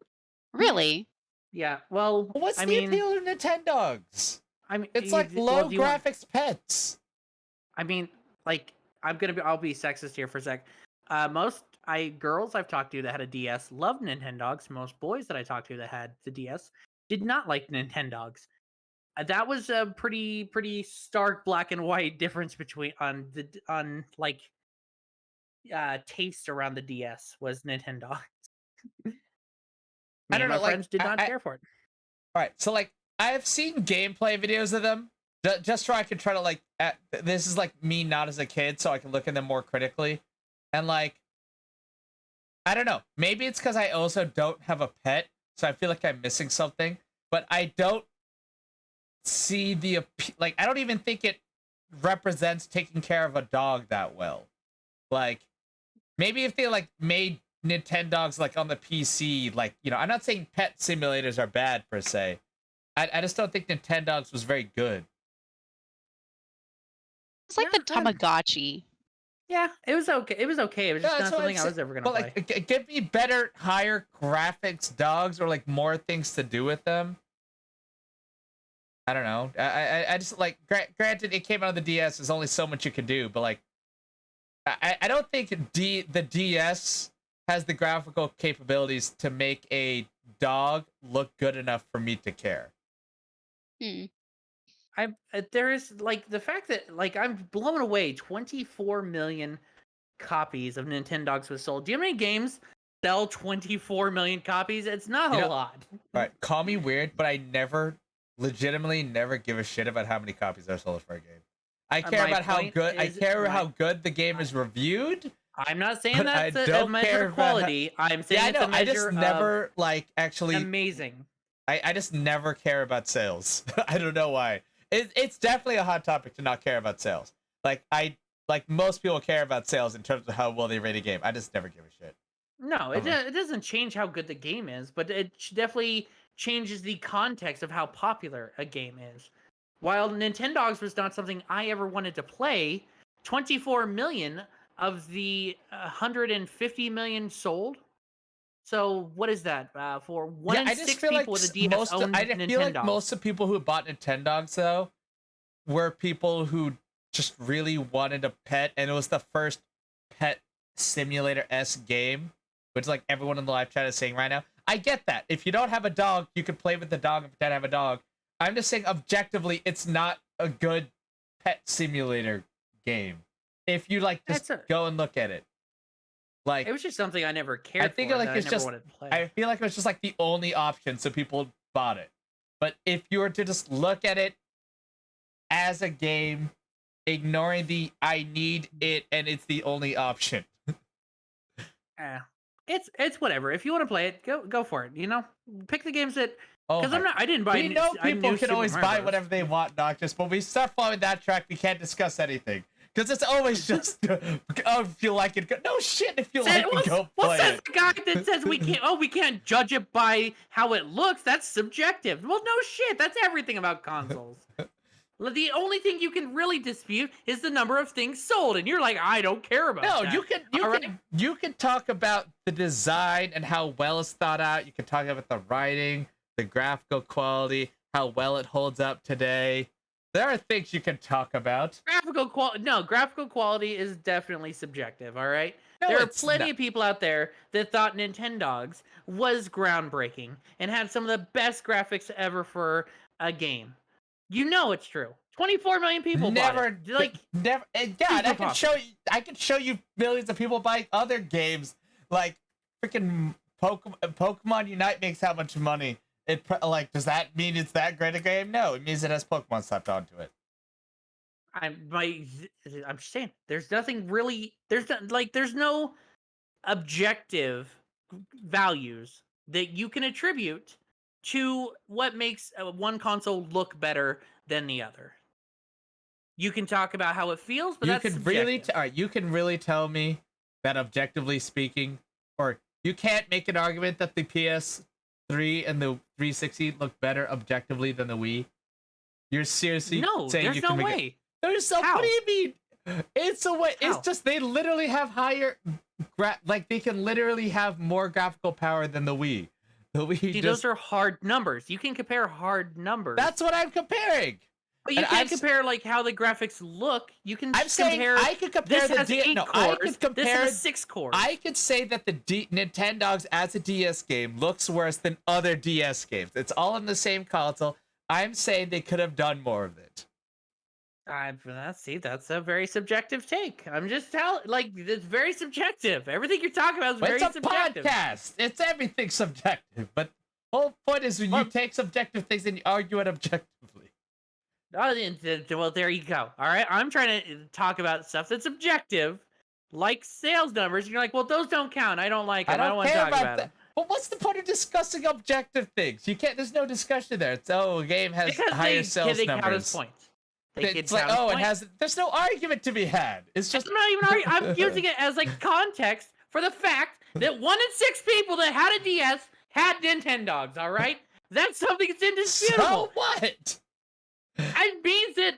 Really? Yeah. Well, What's I the mean, appeal of Nintendogs? I mean, It's like low graphics pets. I mean, like I'll be sexist here for a sec. Most girls I've talked to that had a DS loved Nintendogs. Most boys that I talked to that had the DS did not like Nintendogs. That was a pretty stark black and white difference between taste around the DS was Nintendo. I don't know, My friends did not care for it. All right, so like I've seen gameplay videos of them just so I can try to this is like me not as a kid, so I can look at them more critically, and like I don't know, maybe it's because I also don't have a pet, so I feel like I'm missing something, but I don't see I don't even think it represents taking care of a dog that well. Like maybe if they like made Nintendogs like on the PC, like, you know, I'm not saying pet simulators are bad per se. I just don't think Nintendogs was very good. It's like the Tamagotchi. Yeah, it was okay. It was okay. It was just not something I was ever gonna play. Like, give me better, higher graphics dogs, or like more things to do with them. I don't know. I just like granted it came out of the DS. There's only so much you can do, but like I don't think the DS has the graphical capabilities to make a dog look good enough for me to care. There is like the fact that like I'm blown away. 24 million copies of Nintendogs was sold. Do you know how many games sell 24 million copies? It's not a lot. All right, call me weird, but I legitimately never give a shit about how many copies are sold for a game. I care about how good. I care how good the game is reviewed. I'm not saying that's a measure of quality. I'm saying it's a measure I just never like actually amazing. I just never care about sales. I don't know why. It's definitely a hot topic to not care about sales. Like most people care about sales in terms of how well they rate a game. I just never give a shit. No, it doesn't change how good the game is, but it definitely changes the context of how popular a game is. While Nintendogs was not something I ever wanted to play, 24 million of the 150 million sold. So what is that for? One in I just six feel people like with a DS owned I feel like Nintendogs. most of the people who bought Nintendogs though were people who just really wanted a pet, and it was the first pet simulator-esque game, which like everyone in the live chat is saying right now. I get that. If you don't have a dog, you can play with the dog and pretend to have a dog. I'm just saying objectively, it's not a good pet simulator game. If you like just go and look at it. Like it was just something I never cared I think for. like that it's I never just wanted to play. I feel like it was just like the only option, so people bought it. But if you were to just look at it as a game, ignoring the I need it and it's the only option. It's whatever. If you want to play it, go for it. You know, pick the games that because I didn't buy. We know people can always buy Bros. whatever they want, Noctis, but we start following that track, we can't discuss anything. Because it's always just, oh, if you like it, go. No shit, if you like it, go play What says it. the guy that says we can't judge it by how it looks? That's subjective. Well, no shit, that's everything about consoles. The only thing you can really dispute is the number of things sold, and you're like, I don't care about that. No, you can talk about the design and how well it's thought out. You can talk about the writing, the graphical quality, how well it holds up today. There are things you can talk about. Graphical quality is definitely subjective, all right? No, there are plenty of people out there that thought Nintendogs was groundbreaking and had some of the best graphics ever for a game. You know it's true. 24 million people bought it. Never. Yeah, and I can show you millions of people buying other games like freaking Pokemon Unite makes how much money? Does that mean it's that great a game? No, it means it has Pokemon slapped onto it. I'm just saying, there's nothing really. There's no objective values that you can attribute to what makes one console look better than the other. You can talk about how it feels, but you can really tell me that objectively speaking, or you can't make an argument that the PS3 and the 360 look better objectively than the Wii. You're seriously saying there's you can no make way. it? There's no. What do you mean? It's a way. How? It's just they literally have higher, they can literally have more graphical power than the Wii. Those are hard numbers. You can compare hard numbers. That's what I'm comparing. But you can't compare how the graphics look. You can compare. I could compare this has 8 cores. I could compare. This has 6 cores. I could say that the Nintendogs as a DS game looks worse than other DS games. It's all in the same console. I'm saying they could have done more of it. That's a very subjective take. I'm just it's very subjective. Everything you're talking about is very subjective. It's a podcast. It's everything subjective. But the whole point is when you take subjective things and you argue it objectively. Well, there you go. All right, I'm trying to talk about stuff that's objective, like sales numbers. You're like, well, those don't count. I don't like them. I don't want to talk about them. But what's the point of discussing objective things? You can't. There's no discussion there. It's a game has higher sales numbers. Count as points. It's like, it has. There's no argument to be had. It's just. I'm not even arguing. I'm using it as context for the fact that 1 in 6 people that had a DS had Nintendogs. All right, that's something that's indisputable. So what? It means that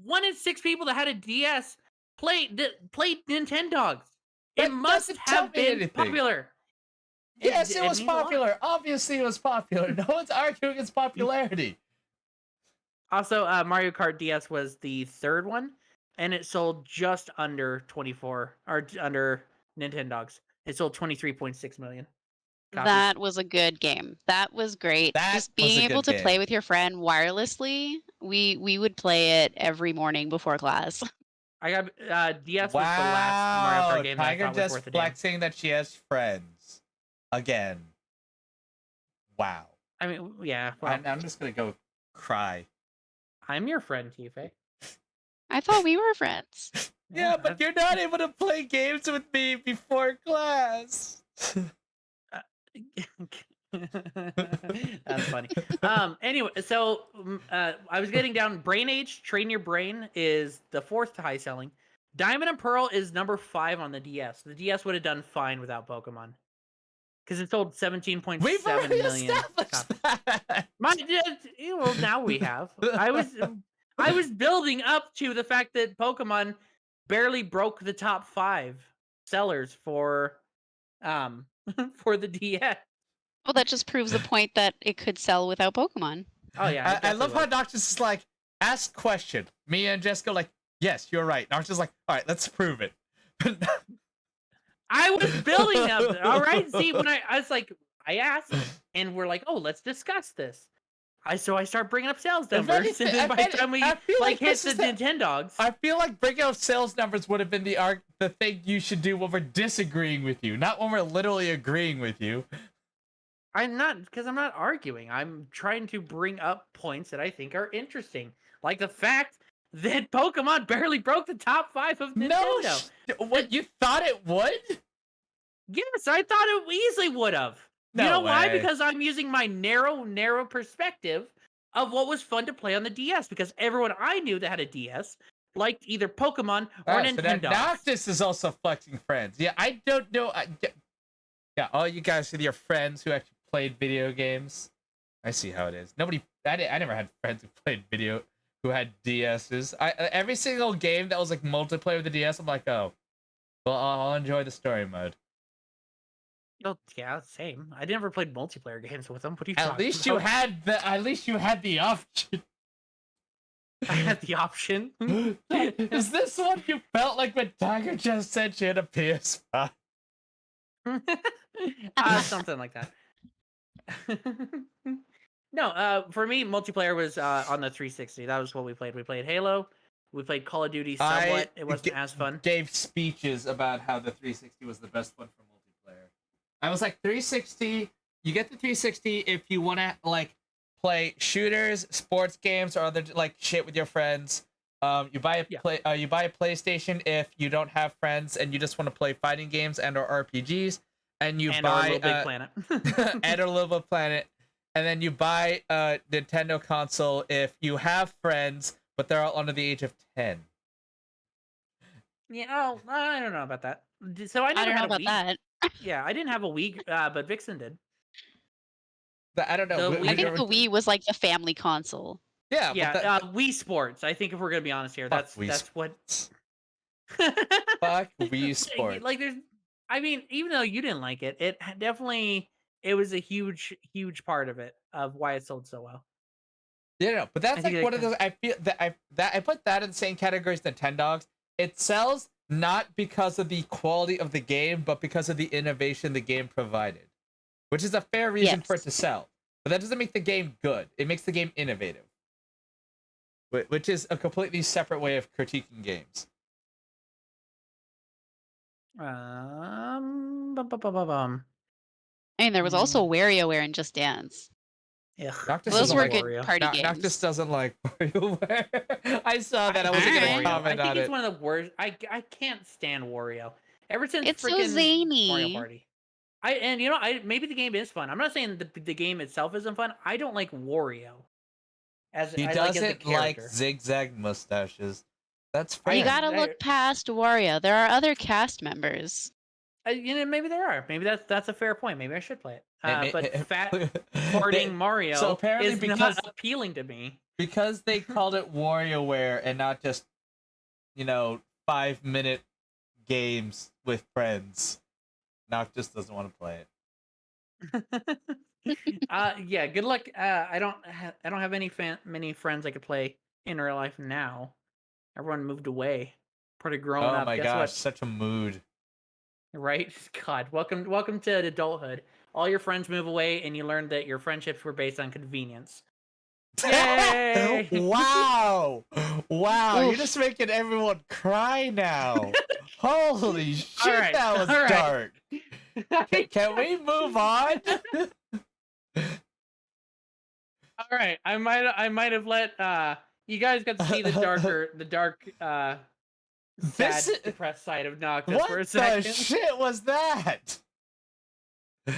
1 in 6 people that had a DS played Nintendogs. It must have been popular. Yes, it was popular. Obviously, it was popular. No one's arguing its popularity. Also, Mario Kart DS was the 3rd one, and it sold just under 24 or under Nintendogs. It sold 23.6 million. copies. That was a good game. That was great. Just being able to play with your friend wirelessly, we would play it every morning before class. I got DS was the last Mario Kart game that I Tiger thought was just worth a damn. flexing that she has friends again. Wow. I mean, yeah. Well, I'm just gonna go cry. I'm your friend, tFay. I thought we were friends. Yeah, but you're not able to play games with me before class. That's funny. Anyway, so I was getting down. Brain Age, Train Your Brain is the 4th high selling. Diamond and Pearl is number 5 on the DS. The DS would have done fine without Pokemon because it sold 17.7 We've already million established copies. that. Well, now we have. I was building up to the fact that Pokemon barely broke the top 5 sellers for for the DS. Well, that just proves the point that it could sell without Pokemon. Oh yeah, I love how Noctis is like, ask question. Me and Jessica like, yes, you're right. Noctis is like, all right, let's prove it. I was building up. All right, see, when I was like, I asked, and we're like, oh, let's discuss this. I start bringing up sales numbers, and then by the time we like hit the Nintendogs, I feel like bringing up sales numbers would have been the thing you should do when we're disagreeing with you, not when we're literally agreeing with you. I'm not arguing. I'm trying to bring up points that I think are interesting, like the fact that Pokemon barely broke the top 5 of Nintendo. No, what you thought it would? Yes, I thought it easily would have. No you know way. why? Because I'm using my narrow perspective of what was fun to play on the DS. Because everyone I knew that had a DS liked either Pokemon or Nintendo. So Noctis is also flexing friends. Yeah, I don't know. Yeah, all you guys with your friends who actually played video games. I see how it is. I never had friends who had DSs. Every single game that was like multiplayer with the DS, I'm like, oh, well, I'll enjoy the story mode. Oh yeah, same. I never played multiplayer games with them. What are you At talking least about? at least you had the option. I had the option. Is this what you felt like when Tiger just sent you a PS5? Something like that. No, for me, multiplayer was on the 360. That was what we played. We played Halo. We played Call of Duty somewhat. It wasn't as fun. Gave speeches about how the 360 was the best one for multiplayer. I was like, 360. You get the 360 if you want to like play shooters, sports games, or other like shit with your friends. You buy a PlayStation if you don't have friends and you just want to play fighting games and or RPGs. And you buy Little Big Planet. and a Little Big Planet. And then you buy a Nintendo console if you have friends, but they're all under the age of 10. Yeah, oh, I don't know about that. So I never had a Wii. That. Yeah, I didn't have a Wii, but Vixen did. I don't know. I think the Wii was like the family console. Yeah, yeah. Wii Sports. I think if we're gonna be honest here, that's what. Fuck Wii Sports. Like there's, I mean, even though you didn't like it, it definitely was a huge part of it of why it sold so well. Yeah, no, but that's like one of those. I feel that I put that in the same category as Nintendogs. It sells not because of the quality of the game, but because of the innovation the game provided, which is a fair reason for it to sell. But that doesn't make the game good. It makes the game innovative, which is a completely separate way of critiquing games. I mean, there was also WarioWare and Just Dance. Yeah, those were good party games. Noctis doesn't like WarioWare. I saw that. I wasn't going to comment on it. I think it's one of the worst. I can't stand Wario. Ever since it's so zany. Mario Party. Maybe the game is fun. I'm not saying the game itself isn't fun. I don't like Wario. He doesn't like zigzag mustaches. That's fair. You gotta look past Wario. There are other cast members. Maybe there are. Maybe that's a fair point. Maybe I should play it. But fat farting Mario so apparently is not appealing to me. Because they called it WarioWare and not just, 5-minute games with friends. Noctis doesn't want to play it. Yeah. Good luck. I don't have many friends I could play in real life now. Everyone moved away. Pretty grown up. Oh my gosh, such a mood. Right? God, welcome to adulthood. All your friends move away, and you learn that your friendships were based on convenience. Yay! Wow! You're just making everyone cry now. Holy shit, right, that was dark. Can we move on? All right, I might have let you guys got to see the dark sad, depressed side of Noctis for a second. What the shit was that? Do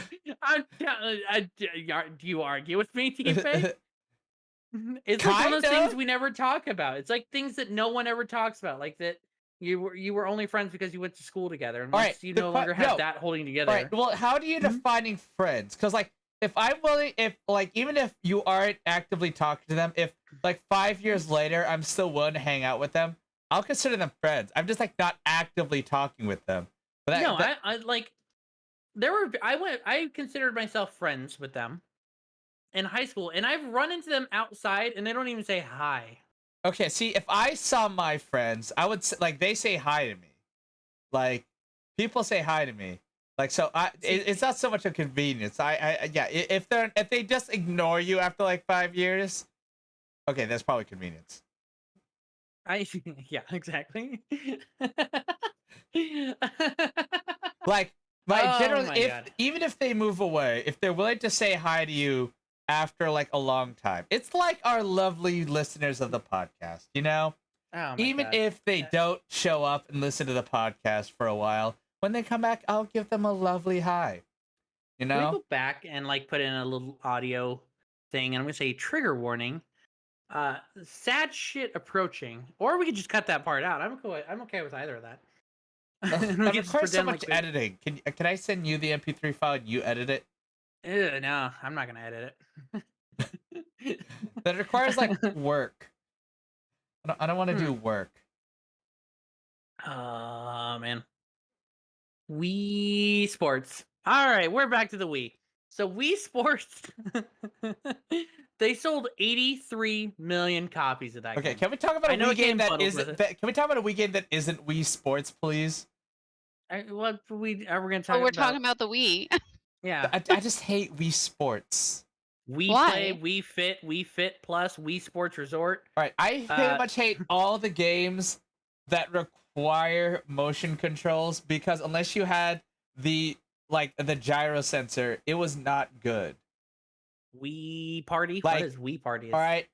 you argue with me, tFay? It's like one of Kind those things of. we never talk about. It's like things that no one ever talks about, like that you were only friends because you went to school together, and All once right. you no longer have that holding All together. right. Well, how do you Mhm. defining friends? Because like, if I'm willing, if like, even if you aren't actively talking to them, if like 5 years later I'm still willing to hang out with them, I'll consider them friends. I'm just like not actively talking with them. But No, that I like I considered myself friends with them in high school, and I've run into them outside, and they don't even say hi. okay. See, if I saw my friends, I would like they say hi to me. Like people say hi to me. Like so, it's not so much a convenience. Yeah. If they just ignore you after like 5 years, okay, that's probably convenience. Yeah, exactly. Like my Oh general, my if god. even if they move away, if they're willing to say hi to you after like a long time, it's like our lovely listeners of the podcast. Oh my Even god. if they don't show up and listen to the podcast for a while, when they come back, I'll give them a lovely hi. You Can we know? go back and like put in a little audio thing, and I'm gonna say trigger warning. Sad shit approaching. Or we could just cut that part out. I'm okay with either of that. Ugh, We that could just requires so pretend much like we editing. Can I send you the MP3 file and you edit it? Ew, no, I'm not gonna edit it. That requires like work. I don't want to do work. Oh man. Wii Sports. All right, we're back to the Wii. So Wii Sports, they sold 83 million copies of that Okay, game. can we talk about I a know Wii it game came that bundled with isn't? it. Can we talk about a Wii game that isn't Wii Sports, please? What we are we gonna Oh, talk we're about? talking about the Wii. Yeah, I just hate Wii Sports. Wii Play, Why? Wii Fit Plus, Wii Sports Resort. All right, I pretty much hate all the games that require motion controls because unless you had the the gyro sensor, it was not good. Wii Party. What Like, is Wii Party? all right,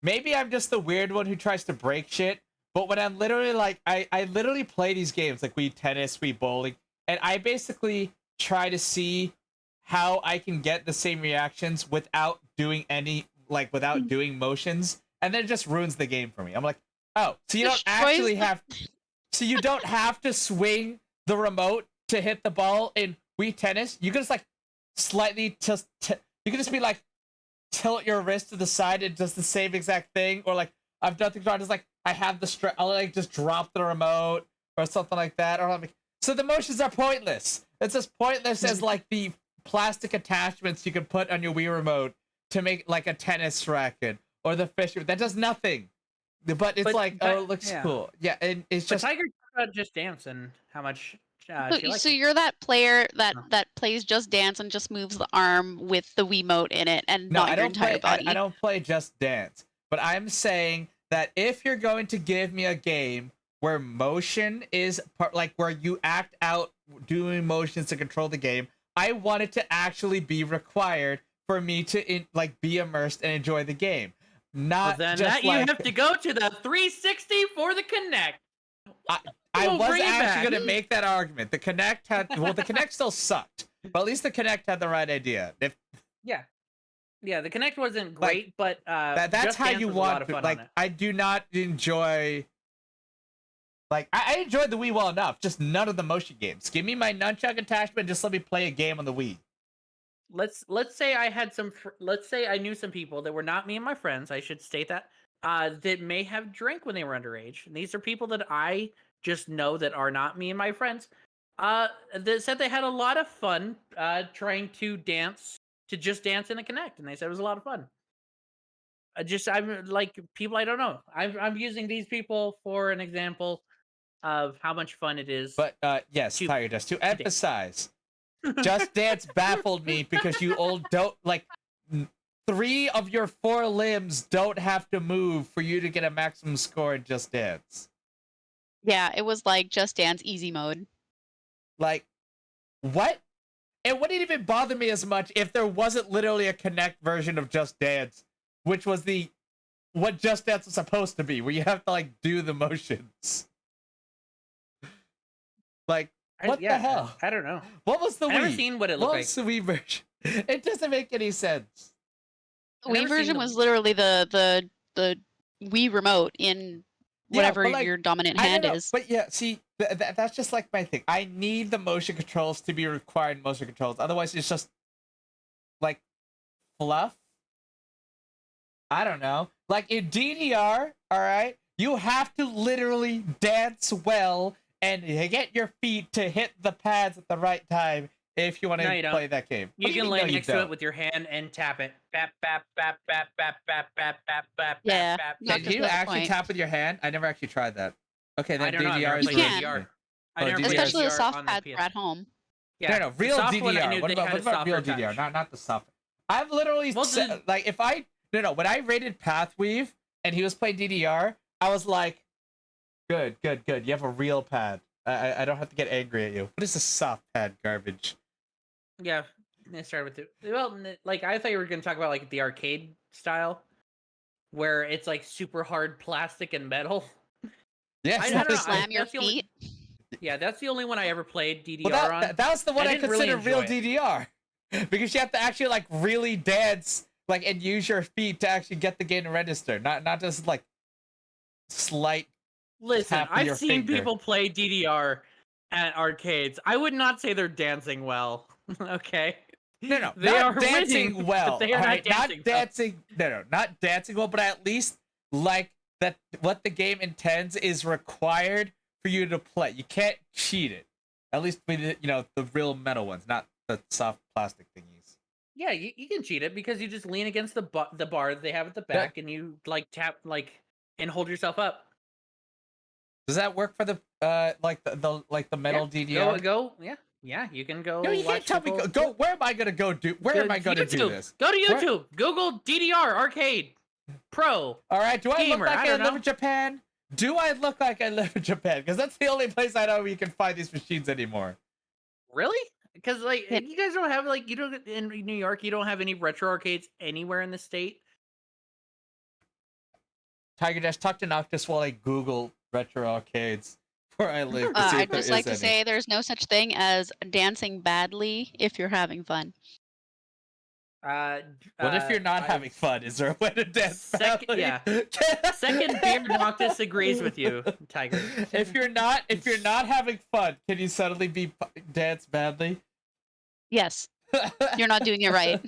maybe I'm just the weird one who tries to break shit. But when I'm literally like, I literally play these games like Wii Tennis, Wii Bowling, and I basically try to see how I can get the same reactions without doing without doing motions, and then it just ruins the game for me. I'm like, oh, so you don't actually have, so you don't have to swing the remote to hit the ball in Wii Tennis. You can just like slightly just, you can just be like tilt your wrist to the side and does the same exact thing, or like I've done things where I just like I have the I'll like just drop the remote or something like that, or like so the motions are pointless. It's as pointless as like the plastic attachments you can put on your Wii remote to make like a tennis racket or the fish. That does nothing. But it's like, oh, it looks cool. Yeah, and it's But just Tiger talked about Just Dance and how much she likes So it. you're that player that Oh. that plays Just Dance and just moves the arm with the Wiimote in it and no, not I your don't entire play. body. I don't play Just Dance. But I'm saying that if you're going to give me a game where motion is part, like where you act out doing motions to control the game, I want it to actually be required for me to be immersed and enjoy the game. Not Well, then just that you like have to go to the 360 for the Connect. I We'll was bring it actually back. going to make that argument. The Connect had the Connect still sucked, but at least the Connect had the right idea. Yeah, the Connect wasn't great, but That's Just how Dance you was a lot want of to, fun like on it. I do not enjoy I enjoyed the Wii well enough, just none of the motion games. Give me my nunchuck attachment, just let me play a game on the Wii. Let's say I had some. Let's say I knew some people that were not me and my friends. I should state that that may have drank when they were underage. And these are people that I just know that are not me and my friends. That said they had a lot of fun trying to Just Dance in the Connect, and they said it was a lot of fun. I'm like people I don't know. I'm using these people for an example of how much fun it is. But yes, to Tiger, just to dance. emphasize, Just Dance baffled me because you all don't like 3 of your 4 limbs don't have to move for you to get a maximum score in Just Dance. Yeah, it was like Just Dance easy mode. Like, what? It wouldn't even bother me as much if there wasn't literally a Connect version of Just Dance, which was what Just Dance was supposed to be, where you have to like do the motions. Like, What the hell? I don't know. What was the I've never Wii? seen what it What looked was the Wii version? It doesn't make any sense. The I've Wii never seen version the- was literally the Wii remote in Yeah, whatever but, like, your dominant I don't hand know, is. but yeah, see, that's just like my thing. I need the motion controls to be required motion controls. Otherwise, it's just like fluff. I don't know. Like in DDR, all right, you have to literally dance well and get your feet to hit the pads at the right time if you want No, to you don't. play that game. You What do can mean, lay no, you next to don't? it with your hand and tap it. Bap bap bap bap bap bap bap bap bap Yeah, bap. not Can just you another actually point. tap with your hand? I never actually tried that. Okay, then I don't know. I've DDR never is You played can. DDR. I Oh, never DDR played Especially the DDR soft on the pads PS. are at home. Yeah, No, the real soft one, I DDR. knew What they about had a real softer DDR? touch. Not the soft. I've literally Well, said, like, if I when I rated Pathweave and he was playing DDR, I was like, good. You have a real pad. I don't have to get angry at you. What is this soft pad garbage? Yeah, let's start with it. Well, like I thought you were going to talk about like the arcade style, where it's like super hard plastic and metal. Yes, I You don't have know. to slam your that's the only- feet. Yeah, that's the only one I ever played DDR well, on. that was the one I didn't really consider real enjoy it. DDR because you have to actually like really dance like and use your feet to actually get the game to register, not just like slight. Listen, tap with I've your seen finger. people play DDR at arcades. I would not say they're dancing well. Okay. No, They not are dancing winning, well. but they are all not right? dancing well. Not dancing well, but at least like that. What the game intends is required for you to play. You can't cheat it. At least with the real metal ones, not the soft plastic thingies. Yeah, you can cheat it because you just lean against the bar that they have at the back and you like tap and hold yourself up. Does that work for the the metal Yeah. DDR? Yeah, you can go. No, you can't watch tell me. people- Go. Where am I gonna go? Where am I gonna do YouTube. this? Go to Where- YouTube. Google DDR arcade pro. All right. Do I Gamer, look like I I, don't live know. in Japan? Do I look like I live in Japan? Because that's the only place I know where you can find these machines anymore. Really? Because Yeah. you guys don't have you don't in New York. You don't have any retro arcades anywhere in the state. Tiger Dash, talk to Noctis while I Google retro arcades where I live. To see if I'd there just is like to any. say there's no such thing as dancing badly if you're having fun. What if you're not having fun? Is there a way to dance Second- badly? yeah. Second beer Noctis agrees with you, Tiger. If you're not having fun, can you suddenly dance badly? Yes, you're not doing it right.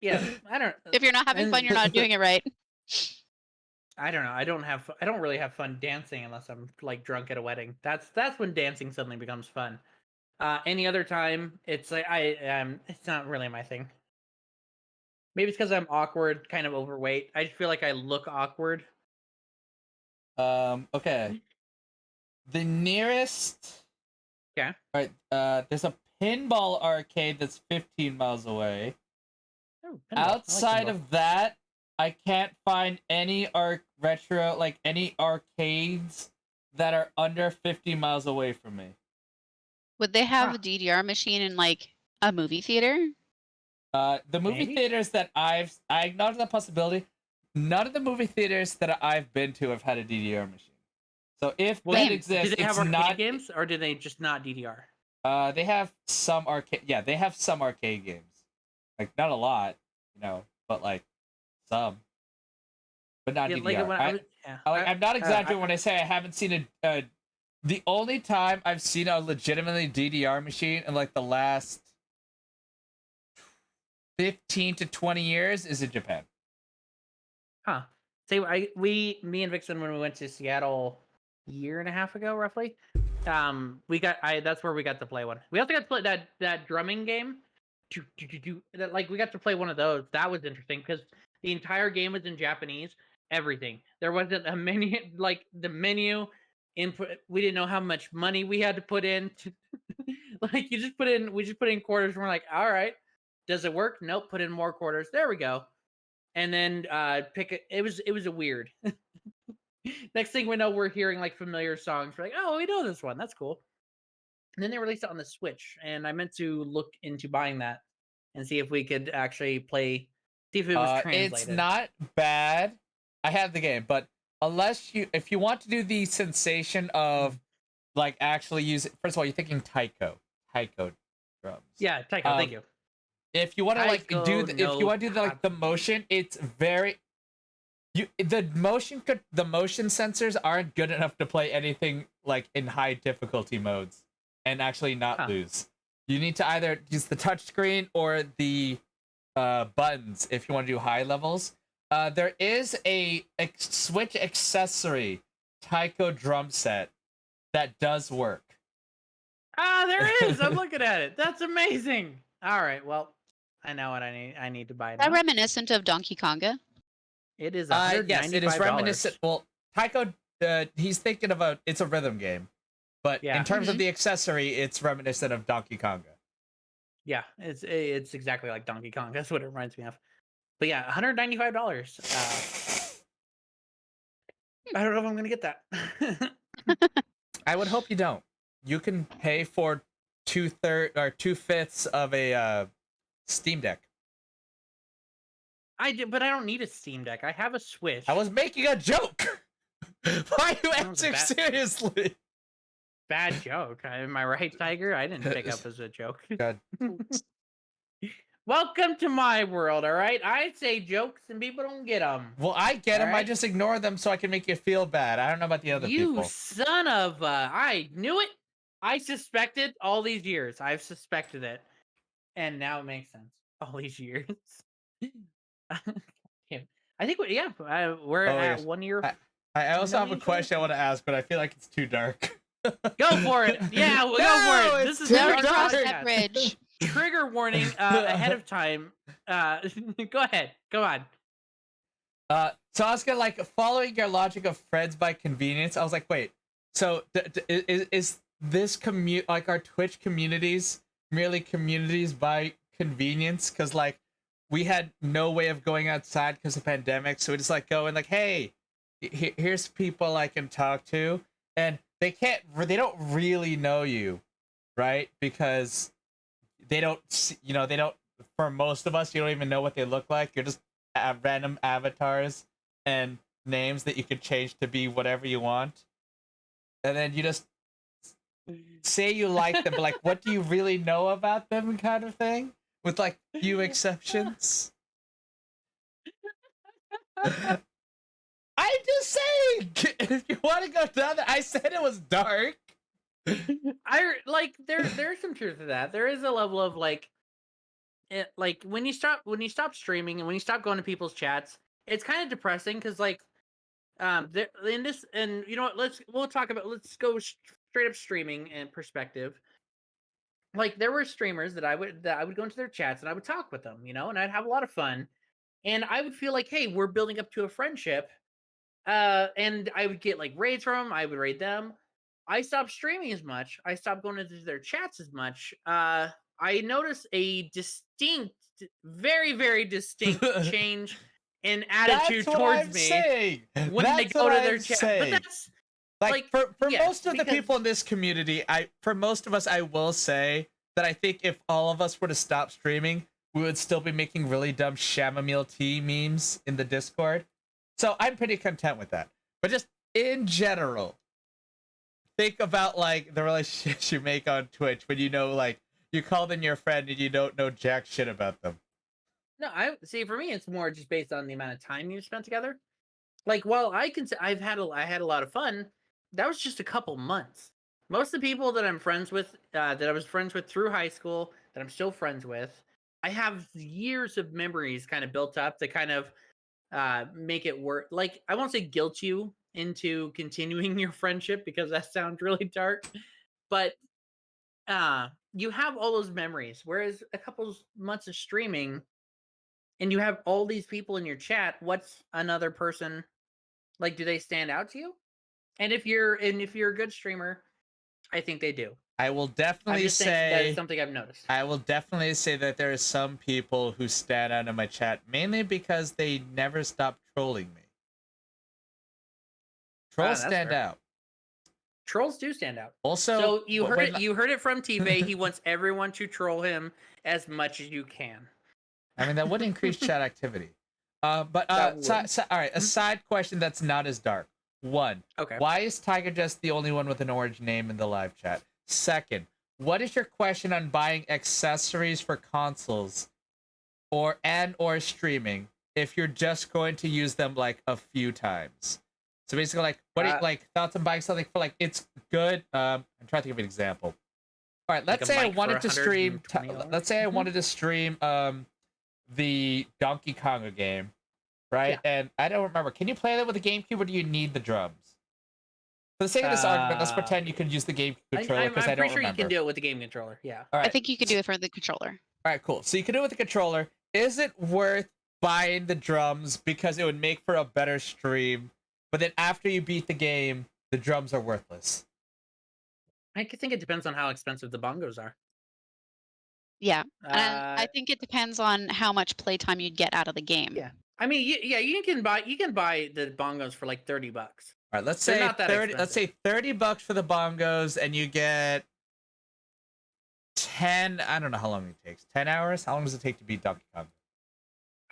Yeah, I don't. If you're not having fun, you're not doing it right. I don't know. I don't really have fun dancing unless I'm like drunk at a wedding. That's when dancing suddenly becomes fun. Any other time, it's like it's not really my thing. Maybe it's because I'm awkward, kind of overweight. I just feel like I look awkward. Okay. The nearest. Yeah. Right. There's a pinball arcade that's 15 miles away. Oh, pinball. I like Outside pinball. of that, I can't find any any arcades that are under 50 miles away from me. Would they have Huh. a DDR machine in like a movie theater? The movie Maybe? theaters that I acknowledge that possibility. None of the movie theaters that I've been to have had a DDR machine. So if Well, that Damn. exists, do they have it's arcade not. games, or do they just not DDR? They have some arcade. Yeah, they have some arcade games. Like not a lot, but like some. But not Yeah, DDR. like when I was, yeah. I'm not exaggerating when I say I haven't seen a. The only time I've seen a legitimately DDR machine in like the last 15 to 20 years is in Japan. Huh. See, me and Vixen, when we went to Seattle a year and a half ago, roughly, that's where we got to play one. We also got to play that drumming game. We got to play one of those. That was interesting because the entire game was in Japanese. Everything. There wasn't a menu, like the menu input. We didn't know how much money we had to put in. We just put in quarters. And we're like, all right, does it work? Nope. Put in more quarters. There we go. And then pick it. It was a weird. Next thing we know, we're hearing like familiar songs. We're like, oh, we know this one. That's cool. And then they released it on the Switch, and I meant to look into buying that and see if we could actually play. See if it was translated. It's not bad. I have the game, but if you want to do the sensation of like actually use it. First of all, you're thinking taiko drums. Yeah, Taiko, thank you. If you want to like Taiko do, if you no want to do like the motion, it's very. The motion sensors aren't good enough to play anything like in high difficulty modes and actually not lose. You need to either use the touchscreen or the buttons if you want to do high levels. There is a Switch accessory taiko drum set that does work. Ah, there is. I'm looking at it. That's amazing. All right, well, I know what I need. I need to buy it. Is that reminiscent of Donkey Konga? It is $195. Yes, it is reminiscent. Well, taiko, he's thinking about it's a rhythm game, but in terms of the accessory, it's reminiscent of Donkey Konga. Yeah, it's exactly like Donkey Kong. That's what it reminds me of. But yeah, $195. I don't know if I'm gonna get that. I would hope you don't. You can pay for 2/5 of a Steam Deck. But I don't need a Steam Deck. I have a Switch. I was making a joke. Why are you answering seriously? Bad joke. Am I right, Tiger? I didn't pick up as a joke. God. Welcome to my world, all right? I say jokes and people don't get them. Well, I get them. Right? I just ignore them so I can make you feel bad. I don't know about the other people. You son of a... I knew it. I suspected all these years. I've suspected it. And now it makes sense. All these years. I think, we're at 1 year. I also have a question I want to ask, but I feel like it's too dark. Go for it. Yeah, we'll go for it. This is that bridge. Trigger warning ahead of time. Go ahead. Go on. So I was gonna like following your logic of friends by convenience. I was like, wait. So is this like our Twitch communities merely communities by convenience? Because like we had no way of going outside because of the pandemic, so we just like go and like, hey, here's people I can talk to, and they don't really know you, right? Because they don't, for most of us, you don't even know what they look like. You're just random avatars and names that you could change to be whatever you want. And then you just say you like them, but like, what do you really know about them kind of thing? With like few exceptions. I'm just saying, if you want to go down there, I said it was dark. There's some truth to that. There is a level of like when you stop streaming and when you stop going to people's chats, it's kind of depressing because like in this, and you know what, let's go straight up streaming and perspective. Like there were streamers that I would go into their chats and I would talk with them, and I'd have a lot of fun, and I would feel like, hey, we're building up to a friendship, and I would get like raids from them. I would raid them. I stopped streaming as much. I stopped going into their chats as much. I noticed a very, very distinct change in attitude towards me when they go to their chat. But that's like for most of the people in this community, for most of us, I will say that I think if all of us were to stop streaming, we would still be making really dumb chamomile tea memes in the Discord. So I'm pretty content with that. But just in general, think about like the relationships you make on Twitch when like you call them your friend and you don't know jack shit about them. No, I see. For me, it's more just based on the amount of time you spent together. Like, while I had a lot of fun. That was just a couple months. Most of the people that I'm friends with, that I was friends with through high school, that I'm still friends with, I have years of memories kind of built up to kind of make it work. Like, I won't say guilt you into continuing your friendship because that sounds really dark, but you have all those memories. Whereas a couple months of streaming, and you have all these people in your chat, what's another person like? Do they stand out to you? And if you're a good streamer, I think they do. I will definitely say that is something I've noticed. I will definitely say that there are some people who stand out in my chat mainly because they never stop trolling me. Trolls stand out. Trolls do stand out. Also, so you heard it from tFay. He wants everyone to troll him as much as you can. I mean, that would increase chat activity. All right, a side question that's not as dark. One, Okay. why is Tiger just the only one with an orange name in the live chat? Second, what is your question on buying accessories for consoles or streaming if you're just going to use them like a few times? So basically, like, what do you, like thoughts on buying something for like it's good? I'm trying to think of an example. All right, let's say I wanted to stream. Let's say I wanted to stream the Donkey Konga game, right? Yeah. And I don't remember. Can you play that with the GameCube, or do you need the drums? For the sake of this argument, let's pretend you could use the GameCube controller because I don't remember. I'm pretty sure you can do it with the game controller. Yeah. All right. I think you could do it for the controller. All right, cool. So you can do it with the controller. Is it worth buying the drums because it would make for a better stream? But then after you beat the game, the drums are worthless. I think it depends on how expensive the bongos are. Yeah, and I think it depends on how much playtime you'd get out of the game. Yeah, I mean, you can buy the bongos for like $30. All right, let's say 30. Let's say $30 for the bongos, and you get 10. I don't know how long it takes. 10 hours. How long does it take to beat Donkey Kong?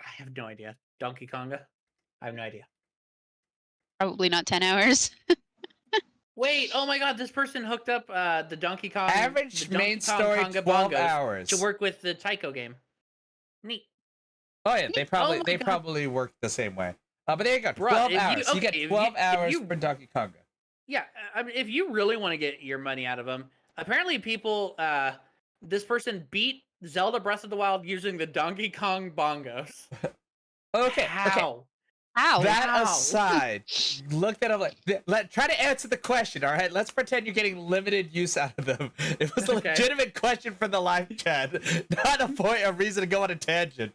I have no idea. Donkey Konga. I have no idea. Probably not 10 hours. Wait, oh my god, this person hooked up the Donkey Kong average main story Konga 12 hours to work with the Taiko game. Neat. Oh yeah, they probably work the same way. But there you go, 12 hours. You get 12 hours for Donkey Konga. Yeah, I mean, if you really want to get your money out of them, apparently people, this person beat Zelda Breath of the Wild using the Donkey Kong bongos. Okay. How? How? That aside, look that up. Try to answer the question. All right, let's pretend you're getting limited use out of them. It was a legitimate question from the live chat, not a reason to go on a tangent.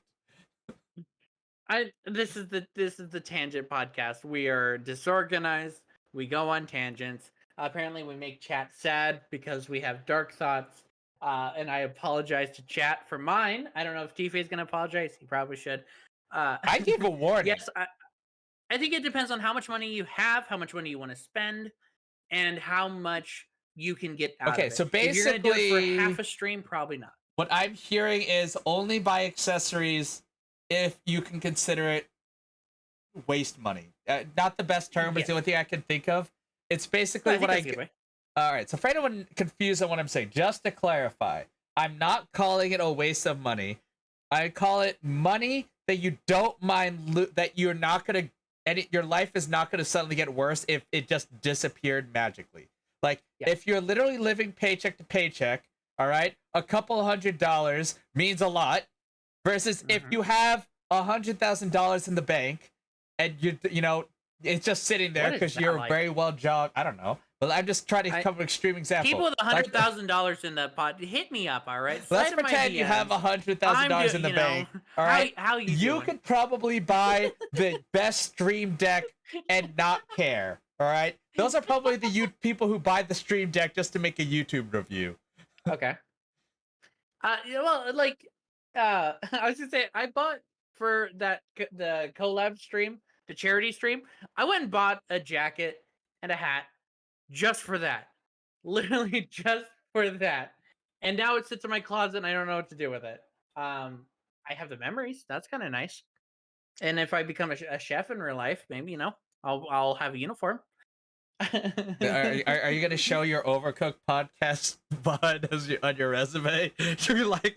This is the tangent podcast. We are disorganized. We go on tangents. Apparently, we make chat sad because we have dark thoughts. And I apologize to chat for mine. I don't know if tFay is going to apologize. He probably should. I gave a warning. Yes, I think it depends on how much money you have, how much money you want to spend, and how much you can get out of it. Okay, so basically, if you're going to do it for half a stream, probably not. What I'm hearing is only buy accessories if you can consider it waste money. Not the best term, but it's the only thing I can think of. It's basically what I... All right, so for anyone confused on what I'm saying, just to clarify, I'm not calling it a waste of money. I call it money that you don't mind, that you're not going to... your life is not going to suddenly get worse if it just disappeared magically. Like, if you're literally living paycheck to paycheck, all right, a couple $100 means a lot, versus if you have $100,000 in the bank and you know it's just sitting there because you're very well job. I don't know, but I'm just trying to come with an extreme example. People with $100,000 in the pot, hit me up, all right? Let's pretend you have $100,000 in the bank. All right, how you could probably buy the best Stream Deck and not care. All right, those are probably the people who buy the Stream Deck just to make a YouTube review. Okay. Well, like, I was gonna say, I bought for the collab stream, the charity stream. I went and bought a jacket and a hat just for that, literally just for that. And now it sits in my closet, and I don't know what to do with it. I have the memories. That's kind of nice. And if I become a chef in real life, maybe I'll have a uniform. Are you gonna show your Overcooked podcast bud on your resume? You're like,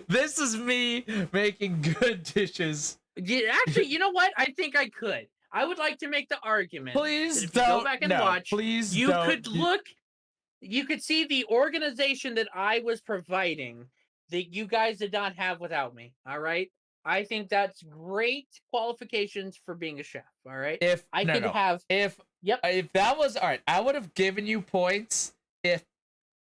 this is me making good dishes. Yeah, actually, you know what? I think I could. I would like to make the argument. Please if don't you go back and watch. Please you don't. could look. You could see the organization that I was providing that you guys did not have without me. All right. I think that's great qualifications for being a chef. All right. If that was all right, I would have given you points if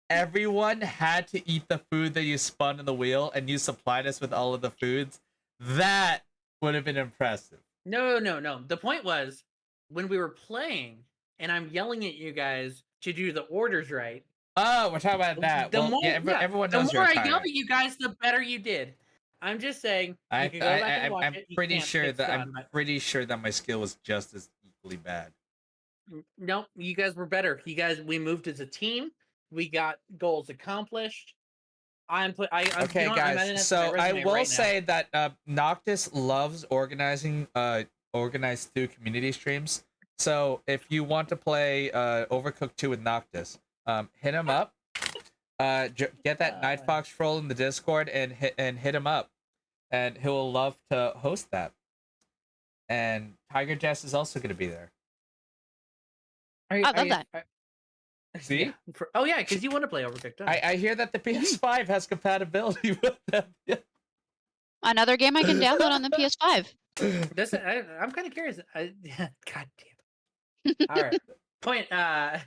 everyone had to eat the food that you spun in the wheel and you supplied us with all of the foods. That would have been impressive. No. The point was when we were playing and I'm yelling at you guys to do the orders right. Oh, we're talking about that. Everyone knows you're tired. The more I yelled at you guys, the better you did. I'm just saying. I'm pretty sure that my skill was just as equally bad. No, you guys were better. We moved as a team. We got goals accomplished. Okay, guys. So I will say that Noctis loves organizing through community streams. So if you want to play Overcooked 2 with Noctis, hit him up. Get that Night Fox troll in the Discord and hit him up, and he'll love to host that. And Tiger Jess is also going to be there. I love that. See? Yeah. Oh yeah, because you want to play Overcooked. I hear that the PS5 has compatibility with them. Another game I can download on the PS5. I'm kind of curious. God damn. All right. Point. I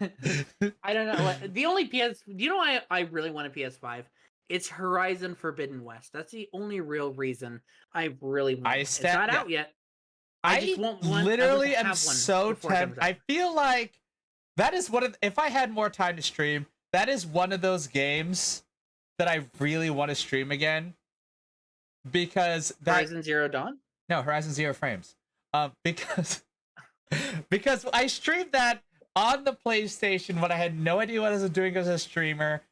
don't know. The only PS. Do you know why I really want a PS5? It's Horizon Forbidden West. That's the only real reason I really want. It's not out yet. I just won't want. Literally am so tempted. I feel like that is one of. If I had more time to stream, that is one of those games that I really want to stream again. Because Horizon Zero Dawn? No, Horizon Zero Frames. Because I streamed that on the PlayStation when I had no idea what I was doing as a streamer.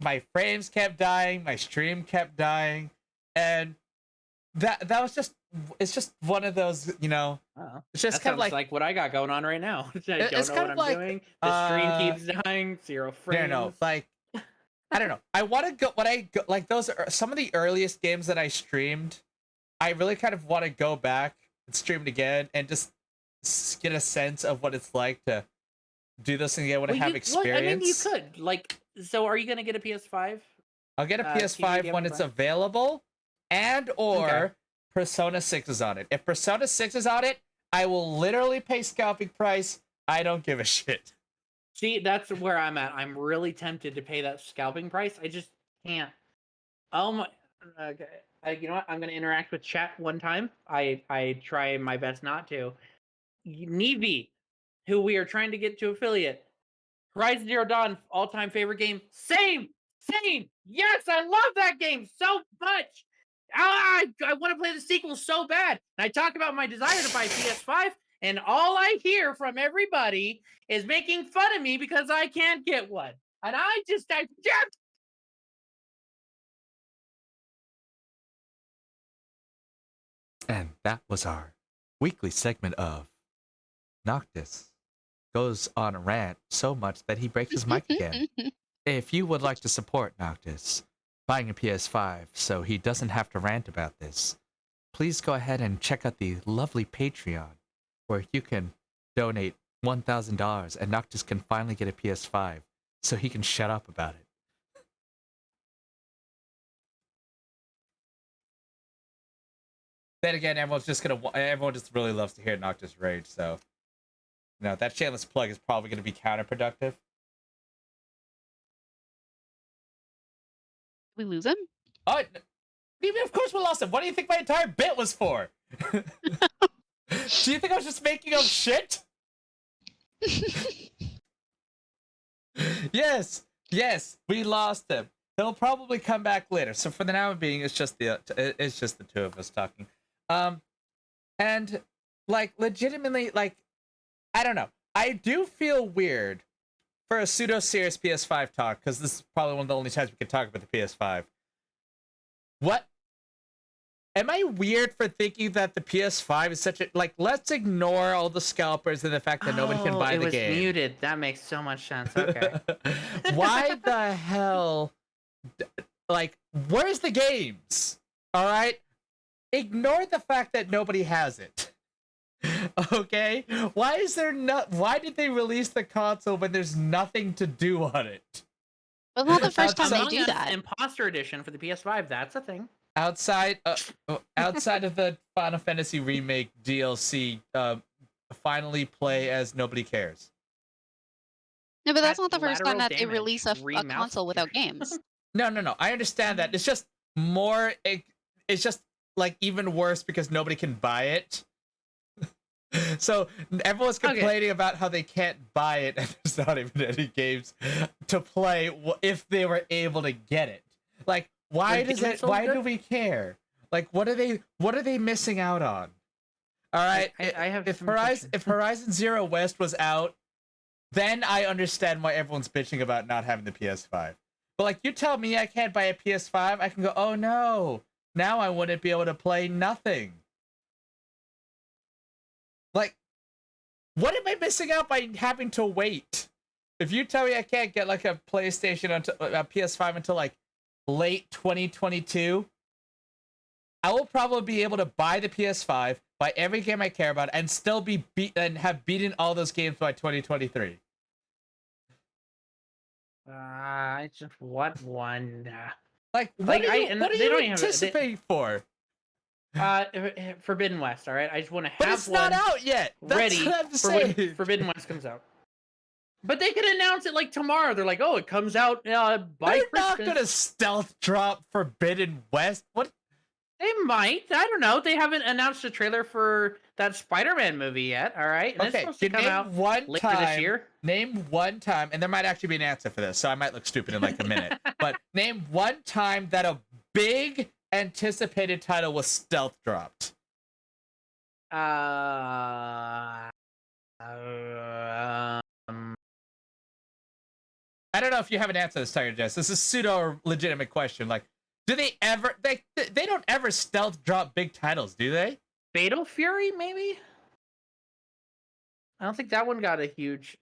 My frames kept dying, my stream kept dying, and that was just one of those, you know. Oh, it's just kind of like what I got going on right now. I don't know what I'm doing. The stream keeps dying, 0 frames. No, like I don't know. I want to go. Like those are some of the earliest games that I streamed. I really kind of want to go back and stream it again and just get a sense of what it's like to do this and want to have experience. I mean, you could. Like, so are you gonna get a PS5? I'll get a PS5 when it's available, or Persona 6 is on it. If Persona 6 is on it, I will literally pay scalping price. I don't give a shit. See, that's where I'm at. I'm really tempted to pay that scalping price. I just can't. Oh my. Okay. You know what? I'm gonna interact with chat one time. I try my best not to. Nevi, who we are trying to get to affiliate. Horizon Zero Dawn, all-time favorite game. Same. Yes, I love that game so much. I want to play the sequel so bad. And I talk about my desire to buy PS5, and all I hear from everybody is making fun of me because I can't get one. And I And that was our weekly segment of Noctis goes on a rant so much that he breaks his mic again. If you would like to support Noctis buying a PS5 so he doesn't have to rant about this, please go ahead and check out the lovely Patreon where you can donate $1,000 and Noctis can finally get a PS5 so he can shut up about it. Then again, everyone just really loves to hear Noctis rage, so that shameless plug is probably going to be counterproductive. We lose him? Oh, of course we lost him. What do you think my entire bit was for? Do you think I was just making up shit? Yes, we lost him. He'll probably come back later. So for the now being, it's just the two of us talking. And like legitimately, like I don't know. I do feel weird for a pseudo-serious PS5 talk because this is probably one of the only times we can talk about the PS5. What? Am I weird for thinking that the PS5 is such a let's ignore all the scalpers and the fact that nobody can buy the game. It was muted. That makes so much sense. Okay. Why the hell? Where's the games? All right. Ignore the fact that nobody has it. Okay? Why did they release the console when there's nothing to do on it? Well, not the first time they do that. Imposter Edition for the PS5, that's a thing. Outside of the Final Fantasy Remake DLC, finally play as Nobody Cares. No, but that's not the first time that they release a console without games. No. I understand that. It's just more. It's just even worse because nobody can buy it. So everyone's complaining about how they can't buy it, and there's not even any games to play if they were able to get it. Why do we care? What are they missing out on? All right, if Horizon Zero West was out, then I understand why everyone's bitching about not having the PS5. But you tell me I can't buy a PS5, I can go, oh no, now I wouldn't be able to play nothing. What am I missing out by having to wait? If you tell me I can't get like a PlayStation until a PS5 until like late 2022, I will probably be able to buy the PS5, buy every game I care about, and still be and have beaten all those games by 2023. I just what one? Like, what Like, are you, what are they you don't even anticipating for? Forbidden West. All right, I just want to have But it's one not out yet. That's ready what I'm for when saying. Forbidden West comes out. But they could announce it like tomorrow. They're like, oh, it comes out by They're Christmas. not gonna stealth drop Forbidden West. What? They might. I don't know. They haven't announced a trailer for that Spider-Man movie yet. All right, and it's Okay, supposed to come name out one later time. this year. Name one time, and there might actually be an answer for this, so I might look stupid in like a minute. But name one time that a big anticipated title was stealth dropped. I don't know if you have an answer to this, Tiger Jess. This is pseudo legitimate question. Like, do they ever? They don't ever stealth drop big titles, do they? Fatal Fury, maybe. I don't think that one got a huge.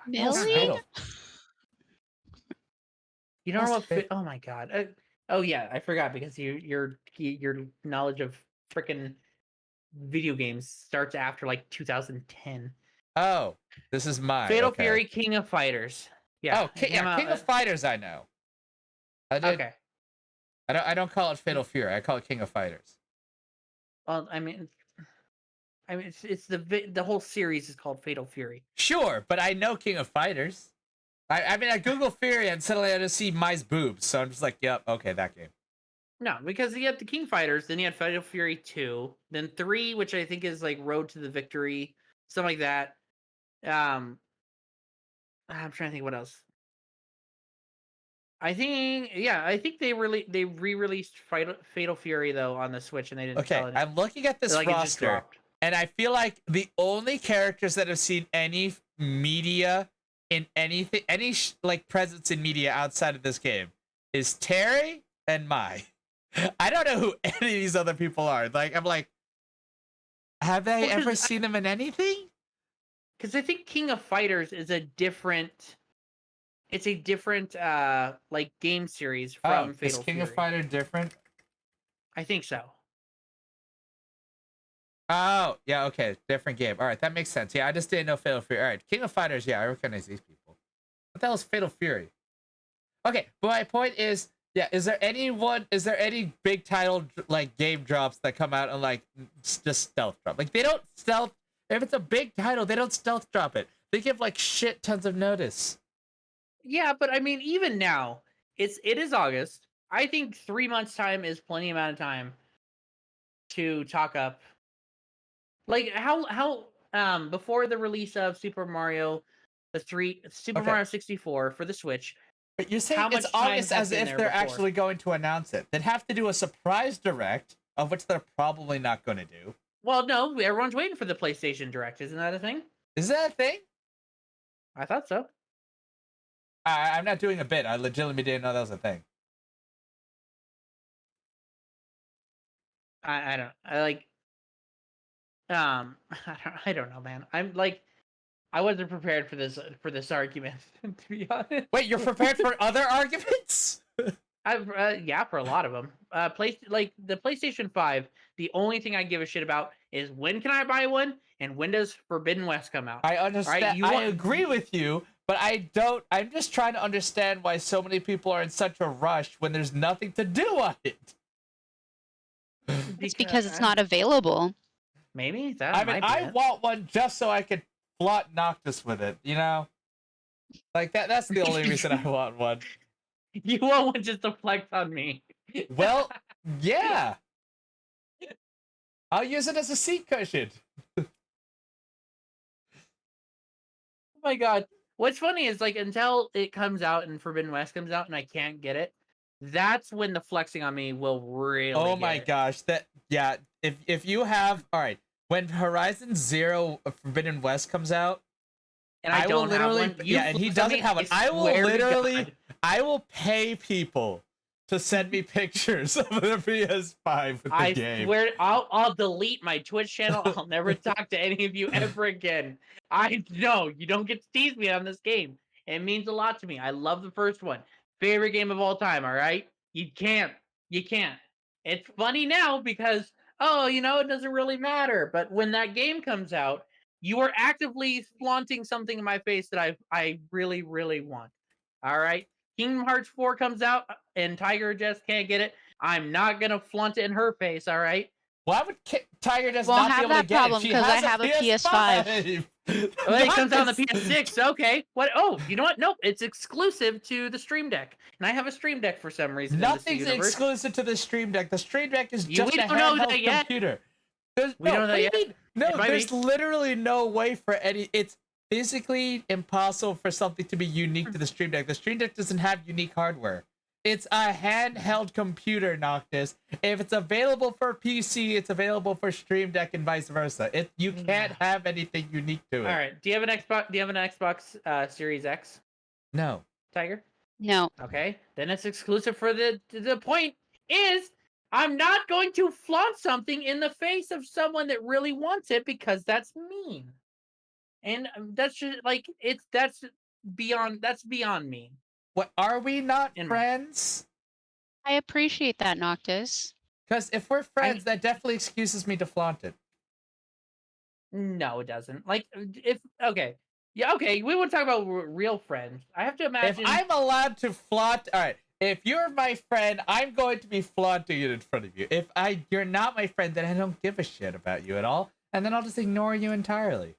Really? You don't know what? Fatal? Oh my god. Oh yeah, I forgot because your knowledge of freaking video games starts after like 2010. Oh, this is mine. Fatal Okay. Fury, King of Fighters. Yeah. Oh, King of Fighters. I know. I did. Okay. I don't call it Fatal Fury. I call it King of Fighters. Well, I mean, it's the whole series is called Fatal Fury. Sure, but I know King of Fighters. I mean, I Google Fury and suddenly I just see Mai's boobs, so I'm just like, yep, okay, that game. No, because you had the King Fighters, then you had Fatal Fury 2, then 3, which I think is like Road to the Victory, something like that. I'm trying to think what else. I think they re-released Fatal Fury though on the Switch, and they didn't sell it. I'm looking at this Like, it just roster, dropped. and I feel like the only characters that have seen any media in anything, like presence in media outside of this game, is Terry and Mai. I don't know who any of these other people are. Like, I'm like, have they ever seen them in anything? Because I think King of Fighters is a different. It's a different like game series from Fatal Is King Fury. of Fighter different? I think so. Oh, yeah, okay. Different game. All right, that makes sense. Yeah, I just didn't know Fatal Fury. All right, King of Fighters, yeah, I recognize these people. What the hell is Fatal Fury? Okay, but my point is, yeah, is there any big title, like, game drops that come out and, like, just stealth drop? Like, they don't stealth, if it's a big title, they don't stealth drop it. They give, like, shit tons of notice. Yeah, but I mean, even now, it is August. I think 3 months' time is plenty amount of time to talk up. Like how before the release of Super Mario 64 for the Switch. But you're saying How it's much time August has as been if there they're before? actually going to announce it. They'd have to do a surprise direct, of which they're probably not going to do. Well, no, everyone's waiting for the PlayStation Direct. Isn't that a thing? Is that a thing? I thought so. I'm not doing a bit. I legitimately didn't know that was a thing. I don't. I like. I don't know, man. I'm like, I wasn't prepared for this argument. To be honest. Wait, you're prepared for other arguments? Yeah, for a lot of them. Like the PlayStation 5. The only thing I give a shit about is when can I buy one and when does Forbidden West come out. I understand. Right, I agree with you, but I don't. I'm just trying to understand why so many people are in such a rush when there's nothing to do on it. It's because it's not available. Maybe that. I mean, might be I it. want one just so I could plot Noctis with it. You know, like that. That's the only reason I want one. You want one just to flex on me? Well, yeah. I'll use it as a seat cushion. Oh my god. What's funny is like until it comes out and Forbidden West comes out and I can't get it, that's when the flexing on me will really Oh get my it. gosh, if you have, all right, when Horizon Zero Forbidden West comes out, And I don't will literally have one. and he doesn't have one. I will swear to literally God. I will pay people to send me pictures of the PS5 with the game. I swear, I'll delete my Twitch channel. I'll never talk to any of you ever again. I know you don't get to tease me on this game. It means a lot to me. I love the first one. Favorite game of all time. All right, you can't. It's funny now because it doesn't really matter. But when that game comes out, you are actively flaunting something in my face that I really, really want. All right. Kingdom Hearts 4 comes out and Tiger just can't get it. I'm not gonna flaunt it in her face, all right? Why would Tiger just Won't not be have able to that get problem it? She because I has have a PS5. Well, it comes out on the PS6. Okay. What? Oh, you know what? Nope. It's exclusive to the Stream Deck, and I have a Stream Deck for some reason. Nothing's in this universe. exclusive to the Stream Deck. The Stream Deck is just We a don't know that handheld yet. computer. We don't know that yet. No, It might there's be. literally no way for any. It's physically impossible for something to be unique to the Stream Deck. The Stream Deck doesn't have unique hardware. It's a handheld computer, Noctis. If it's available for PC, it's available for Stream Deck and vice versa. You can't have anything unique to it. All right. Do you have an Xbox? Do you have an Xbox Series X, No. Tiger? No. Okay. Then it's exclusive for the point is I'm not going to flaunt something in the face of someone that really wants it because that's mean. And that's just that's beyond mean. What, are we not In- friends? I appreciate that, Noctis. Because if we're friends, that definitely excuses me to flaunt it. No, it doesn't. Yeah, okay. We want to talk about real friends. I have to imagine. If I'm allowed to flaunt, all right. If you're my friend, I'm going to be flaunting it in front of you. If you're not my friend, then I don't give a shit about you at all, and then I'll just ignore you entirely.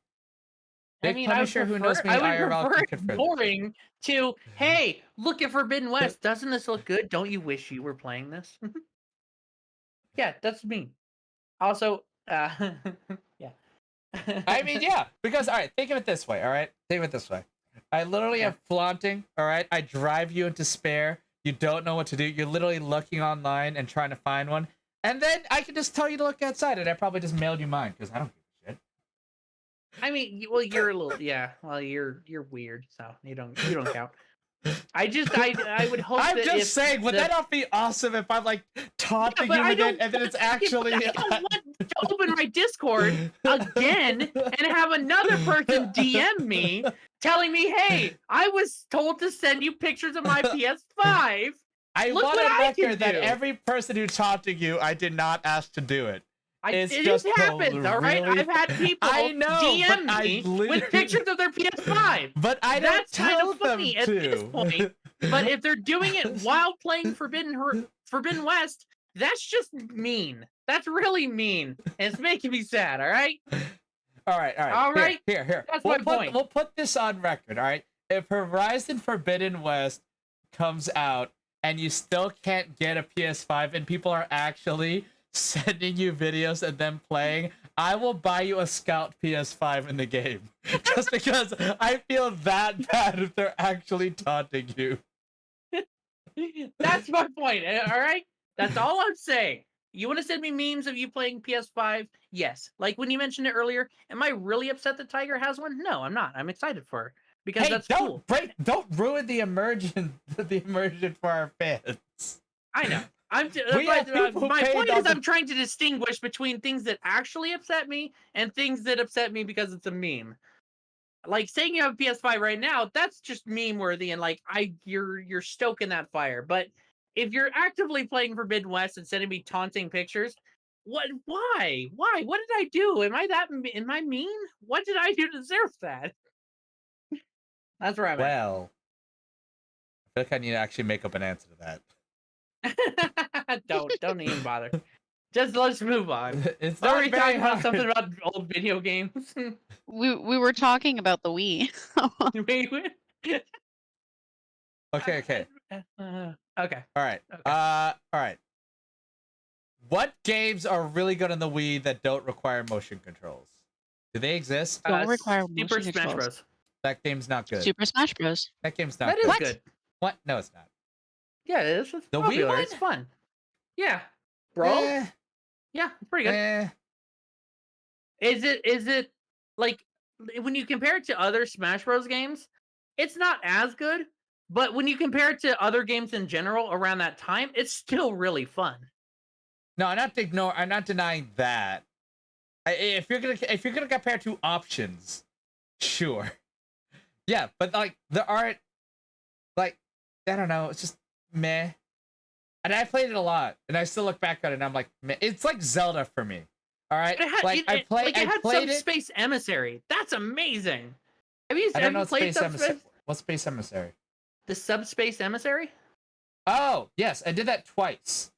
Big Punisher who knows me IRL can confirm. Ignoring to, hey, look at Forbidden West. Doesn't this look good? Don't you wish you were playing this? Yeah, that's me. Also, yeah. I mean, yeah, because all right, think of it this way. All right, think of it this way. I literally am flaunting. All right, I drive you into despair. You don't know what to do. You're literally looking online and trying to find one, and then I can just tell you to look outside, and I probably just mailed you mine because I don't give a shit. I mean, well, you're a little, yeah. Well, you're weird, so you don't count. I would hope. I'm that just if saying, would that not be awesome if I'm like taunting but you I again, don't- and then it's actually. I don't want to open my Discord again and have another person DM me telling me, "Hey, I was told to send you pictures of my PS5." I Look want what a I can record that do. every person who taunting you, I did not ask to do it. It It just just happens, all right? really- I've had people I know, DM but I me literally- with pictures of their PS5. But I don't That's kind tell of funny them at to. this point. But if they're doing it while playing Forbidden West, that's just mean. That's really mean. And it's making me sad, all right? All right. All right. Here. That's we'll my put, point. We'll put this on record, all right? If Horizon Forbidden West comes out and you still can't get a PS5 and people are actually sending you videos and them playing, I will buy you a Scout PS5 in the game. Just because I feel that bad if they're actually taunting you. That's my point, all right? That's all I'm saying. You want to send me memes of you playing PS5? Yes. Like when you mentioned it earlier, am I really upset that Tiger has one? No, I'm not. I'm excited for her because Hey, that's don't cool. don't ruin the immersion for our fans. I know. We have people who my paid point on is the- I'm trying to distinguish between things that actually upset me and things that upset me because it's a meme. Like saying you have a PS5 right now, that's just meme worthy and like you're stoking that fire. But if you're actively playing Forbidden West and sending me taunting pictures, why? What did I do? Am I mean? What did I do to deserve that? That's where I'm Well, I feel like I need to actually make up an answer to that. at. Don't even bother. Just let's move on. It's Are not we very talking about hard. something about old video games? We were talking about the Wii. Okay. Okay. All right. Okay. All right. What games are really good on the Wii that don't require motion controls? Do they exist? Don't require Super motion Smash controls. Bros. That game's not good. Super Smash Bros. That game's not That is good. good. What? No, it's not. Yeah, it is. It's The Wii popular. one? It's fun. Yeah, bro. Eh, Yeah, it's pretty good. eh. Is it like when you compare it to other Smash Bros games? It's not as good, But when you compare it to other games in general around that time, it's still really fun. No, I'm not denying that. If you're gonna compare two options, sure, yeah, but like there aren't, like, I don't know, it's just meh. And I played it a lot, and I still look back on it, and I'm like, meh. It's like Zelda for me. All right, It had played it. Subspace Emissary. That's amazing. Have you I don't know played Space Emissary. Subspace? What's Space Emissary? The Subspace Emissary? Oh yes, I did that twice,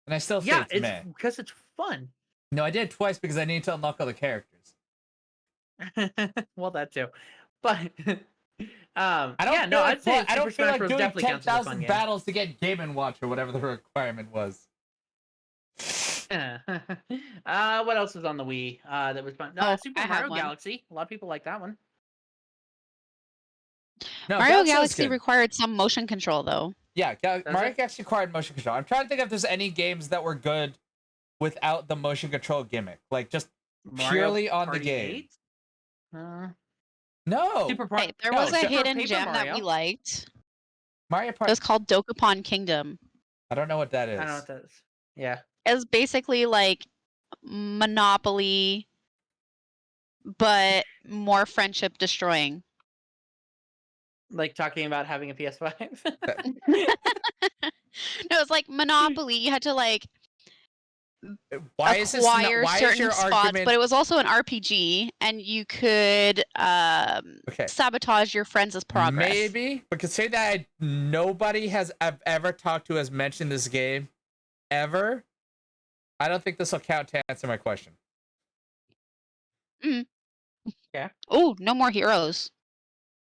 and I still say it's meh. Because it's fun. No, I did it twice because I needed to unlock all the characters. Well, that too, but I don't feel like doing 10,000 battles to get Game & Watch or whatever the requirement was. What else was on the Wii? That was fun. Super Mario Galaxy. A lot of people like that one. No, Mario Galaxy required some motion control, though. Yeah, Mario Galaxy required motion control. I'm trying to think if there's any games that were good without the motion control gimmick, like just purely on the game. No. Hey, there was a hidden gem that we liked. Mario Party. It was called Dokapon Kingdom. I don't know what that is. I don't know what that is. Yeah. It was basically like Monopoly, but more friendship destroying. Like talking about having a PS5. No, it's like Monopoly. You had to like acquire certain spots, argument... but it was also an RPG, and you could sabotage your friends' progress. Maybe, but considering that nobody I've ever talked to has mentioned this game ever, I don't think this will count to answer my question. Yeah. Oh, No More Heroes.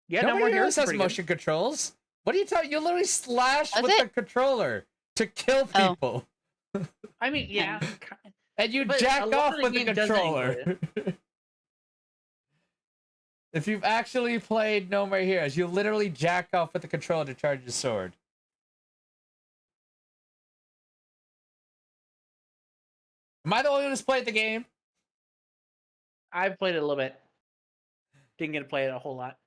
Yeah, No More Heroes has motion controls. What are you talking? You literally slash with the controller to kill people. I mean, yeah. And you jack off with the controller. If you've actually played No More Heroes, you literally jack off with the controller to charge your sword. Am I the only one who's played the game? I've played it a little bit. Didn't get to play it a whole lot.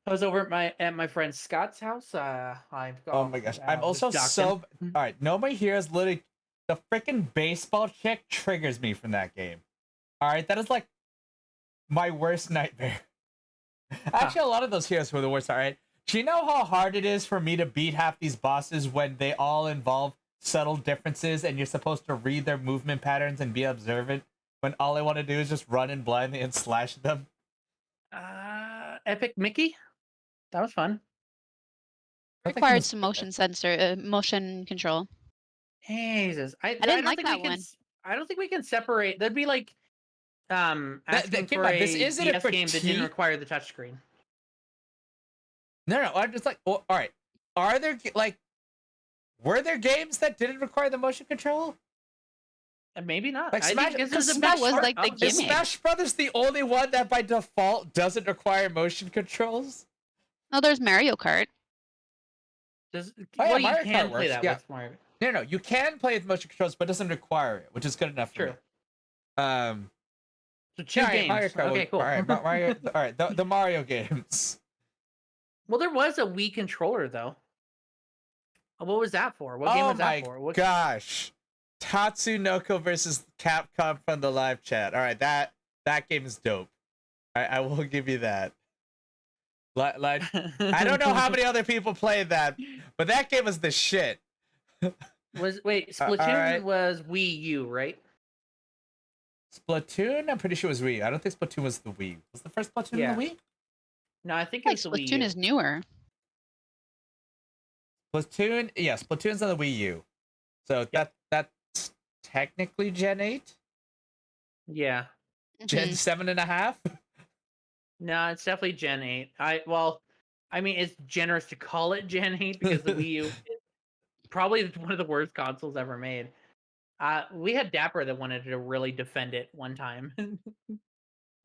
I was over at my friend Scott's house. Oh my gosh, I'm also so... All right, No More Heroes, literally, the freaking baseball chick triggers me from that game. All right, that is like my worst nightmare. Actually, a lot of those heroes were the worst. All right, do you know how hard it is for me to beat half these bosses when they all involve subtle differences and you're supposed to read their movement patterns and be observant when all I want to do is just run in blindly and slash them? Epic Mickey? That was fun. Required some motion control. Jesus, I didn't like that one. I don't think we can separate. That'd be like asking for a DS game that didn't require the touchscreen. No, I'm just like, well, all right. Are there were there games that didn't require the motion control? Maybe not. Like Smash was like the gimmick. Is Smash Brothers the only one that by default doesn't require motion controls? No, there's Mario Kart. You can play that with Mario. No, you can play with motion controls, but it doesn't require it, which is good enough for me. So two games. Mario Kart, okay, cool. All right, the Mario games. Well, there was a Wii controller though. What was that for? What game was that for? Oh my gosh. Tatsunoko versus Capcom from the live chat. All right, that game is dope. I will give you that. Like, I don't know how many other people played that, but that game was the shit. Splatoon was Wii U, right? Splatoon, I'm pretty sure it was Wii. I don't think Splatoon was the Wii. Was the first Splatoon in the Wii? No, I think it's the Wii U. Splatoon is newer. Splatoon's on the Wii U. So that's technically Gen 8? Yeah. Gen 7.5? No, it's definitely Gen 8. I mean, it's generous to call it Gen 8 because the Wii U is probably one of the worst consoles ever made. We had Dapper that wanted to really defend it one time.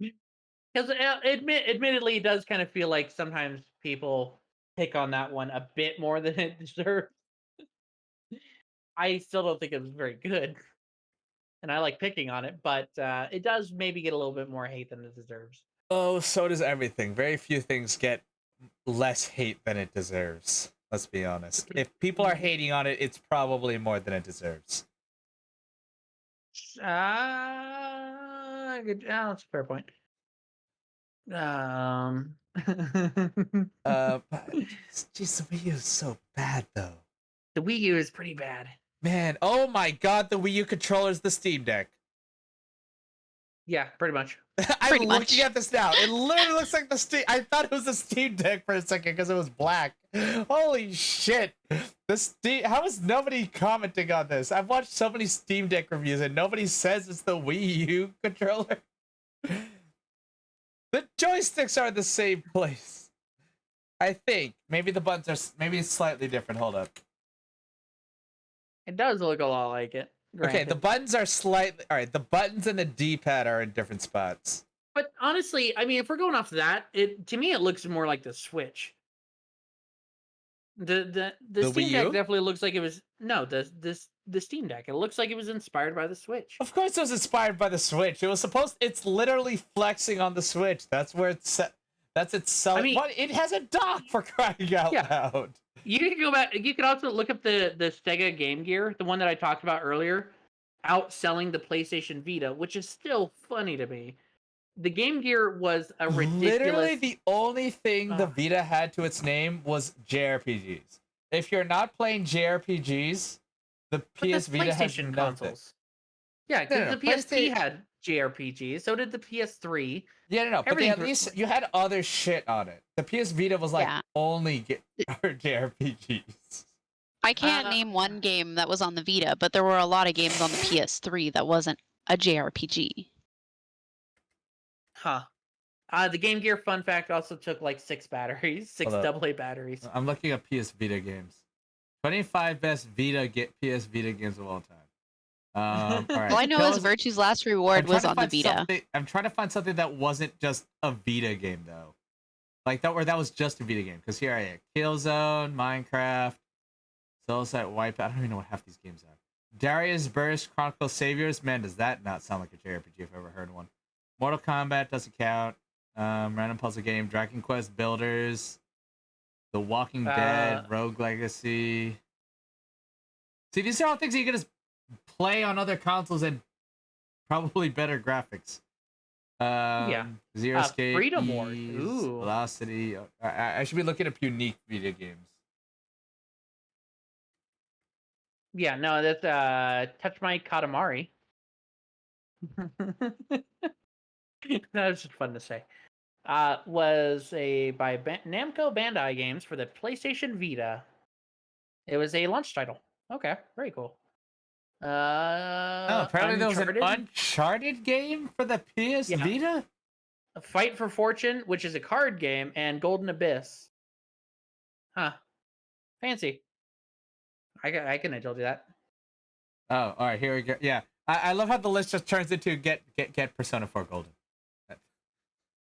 Because admittedly, it does kind of feel like sometimes people pick on that one a bit more than it deserves. I still don't think it was very good. And I like picking on it, but it does maybe get a little bit more hate than it deserves. Oh, so does everything. Very few things get less hate than it deserves. Let's be honest. If people are hating on it, it's probably more than it deserves. Good. That's a fair point. Jeez, the Wii U is so bad though. The Wii U is pretty bad. Man, oh my god, the Wii U controller is the Steam Deck. Yeah, pretty much. I'm Pretty looking much. at this now. It literally looks like the Steam. I thought it was the Steam Deck for a second because it was black. Holy shit! The Steam. How is nobody commenting on this? I've watched so many Steam Deck reviews and nobody says it's the Wii U controller. The joysticks are the same place. I think maybe the buttons are maybe it's slightly different. Hold up. It does look a lot like it. Okay, the granted. buttons are slightly all right. The buttons and the D-pad are in different spots. But honestly, I mean, if we're going off that, to me it looks more like the Switch. The The Steam Wii Deck U? definitely looks like it was the Steam Deck. It looks like it was inspired by the Switch. Of course, it was inspired by the Switch. It was supposed. It's literally flexing on the Switch. That's where it's set. That's its selling. I mean- What? It has a dock for crying out Yeah. loud. You can go back. You could also look up the Sega Game Gear, the one that I talked about earlier, outselling the PlayStation Vita, which is still funny to me. The Game Gear was a ridiculous. Literally, the only thing the Ugh. Vita had to its name was JRPGs. If you're not playing JRPGs, the But PS the Vita has PlayStation nothing. consoles. Yeah, because No, the PSP PlayStation- had JRPGs. So did the PS3. Yeah, no, but they Everything at least you had other shit on it. The PS Vita was like Yeah. only JRPGs. I can't Uh, name one game that was on the Vita, but there were a lot of games on the PS3 that wasn't a JRPG. Huh. The Game Gear, fun fact, also took like 6 batteries, 6 Hold up. AA batteries. I'm looking at PS Vita games. 25 best PS Vita games of all time. All right. All I know Tell is us- Virtue's Last I'm Reward trying was to on the find Vita. I'm trying to find something that wasn't just a Vita game though, like that, or that was just a Vita game. Because here I am: Killzone, Minecraft, Soulside, Wipeout. I don't even know what half these games are. Darius Burst, Chronicle Saviors. Man, does that not sound like a JRPG if I've ever heard one? Mortal Kombat doesn't count. Random puzzle game, Dragon Quest Builders, The Walking Dead, Rogue Legacy. See, these are all things that you can just play on other consoles and probably better graphics. Zero Escape, Freedom Wars. Ease, Ooh. Velocity. I should be looking up unique video games. Yeah, no, that's Touch My Katamari. That was just fun to say. Was by Namco Bandai Games for the PlayStation Vita. It was a launch title. Okay, very cool. Apparently there was an Uncharted game for the PS Yeah. Vita? Fight for Fortune, which is a card game, and Golden Abyss. Huh. Fancy. I can told you that. Oh, all right, here we go. Yeah, I love how the list just turns into get Persona 4 Golden.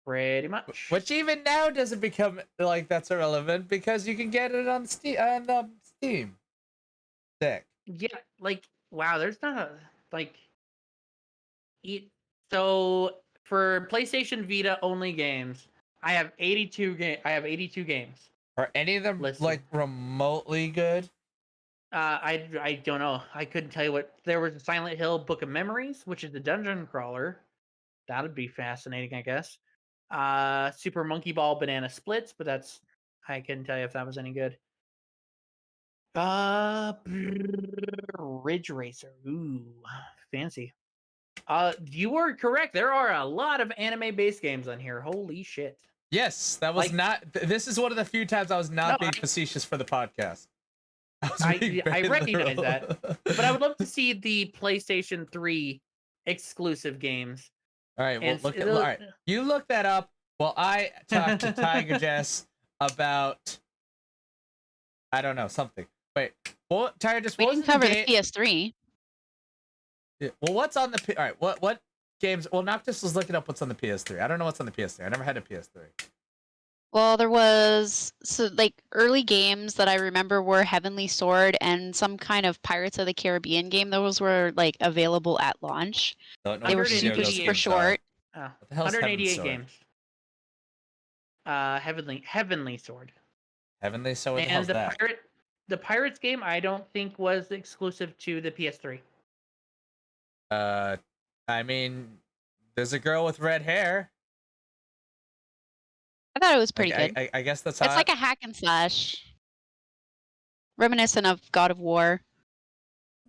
Pretty much. Which even now doesn't become like that's irrelevant because you can get it on Steam Deck. Yeah, like wow, there's not a like. So for PlayStation Vita only games, I have 82 games. Are any of them Listen. like remotely good? I don't know. I couldn't tell you what. There was a Silent Hill Book of Memories, which is the dungeon crawler. That would be fascinating, I guess. Super Monkey Ball Banana Splits, but that's I couldn't tell you if that was any good. Ridge Racer. Ooh, fancy. You were correct. There are a lot of anime-based games on here. Holy shit. Yes, that was Like- not. This is one of the few times I was not being facetious for the podcast. I recognize that, but I would love to see the PlayStation 3 exclusive games. All right, well, And all right. You look that up while I talk to Tiger Jess about I don't know something. Wait, well, Tiger Jess, We what can was cover the the PS3. Well, what's on the all right? What games? Well, Noctis was looking up what's on the PS3. I don't know what's on the PS3. I never had a PS3. Well, there was early games that I remember were Heavenly Sword and some kind of Pirates of the Caribbean game. Those were like available at launch. Don't know They were what video super those super games are. short. What the hell is Heavenly 188 Sword? games. Heavenly Sword. Heavenly, so what the And hell's that? the Pirates game, I don't think was exclusive to the PS3. I mean, there's a girl with red hair. I thought it was pretty good. I guess that's It's hot. like a hack and slash, reminiscent of God of War.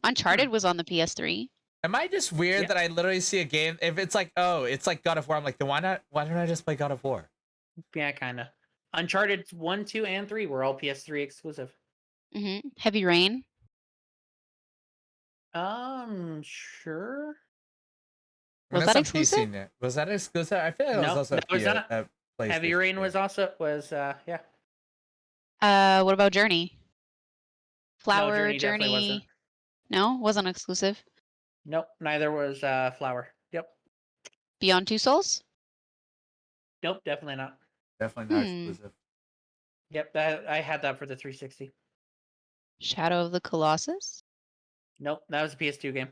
Uncharted was on the PS3. Am I just weird that I literally see a game? If it's like, oh, it's like God of War, I'm like, then why not? Why don't I just play God of War? Yeah, kind of. Uncharted 1, 2, and 3 were all PS3 exclusive. Heavy Rain. Sure. I mean, Was that's that on exclusive? PC now. Was that exclusive? I feel like it was No, also that was not. a PlayStation Heavy Rain game. was also yeah. What about Journey? Flower Journey definitely wasn't. No, wasn't exclusive. Nope, neither was Flower. Yep. Beyond Two Souls? Nope, definitely not. Definitely not exclusive. Yep, I had that for the 360. Shadow of the Colossus? Nope, that was a PS2 game.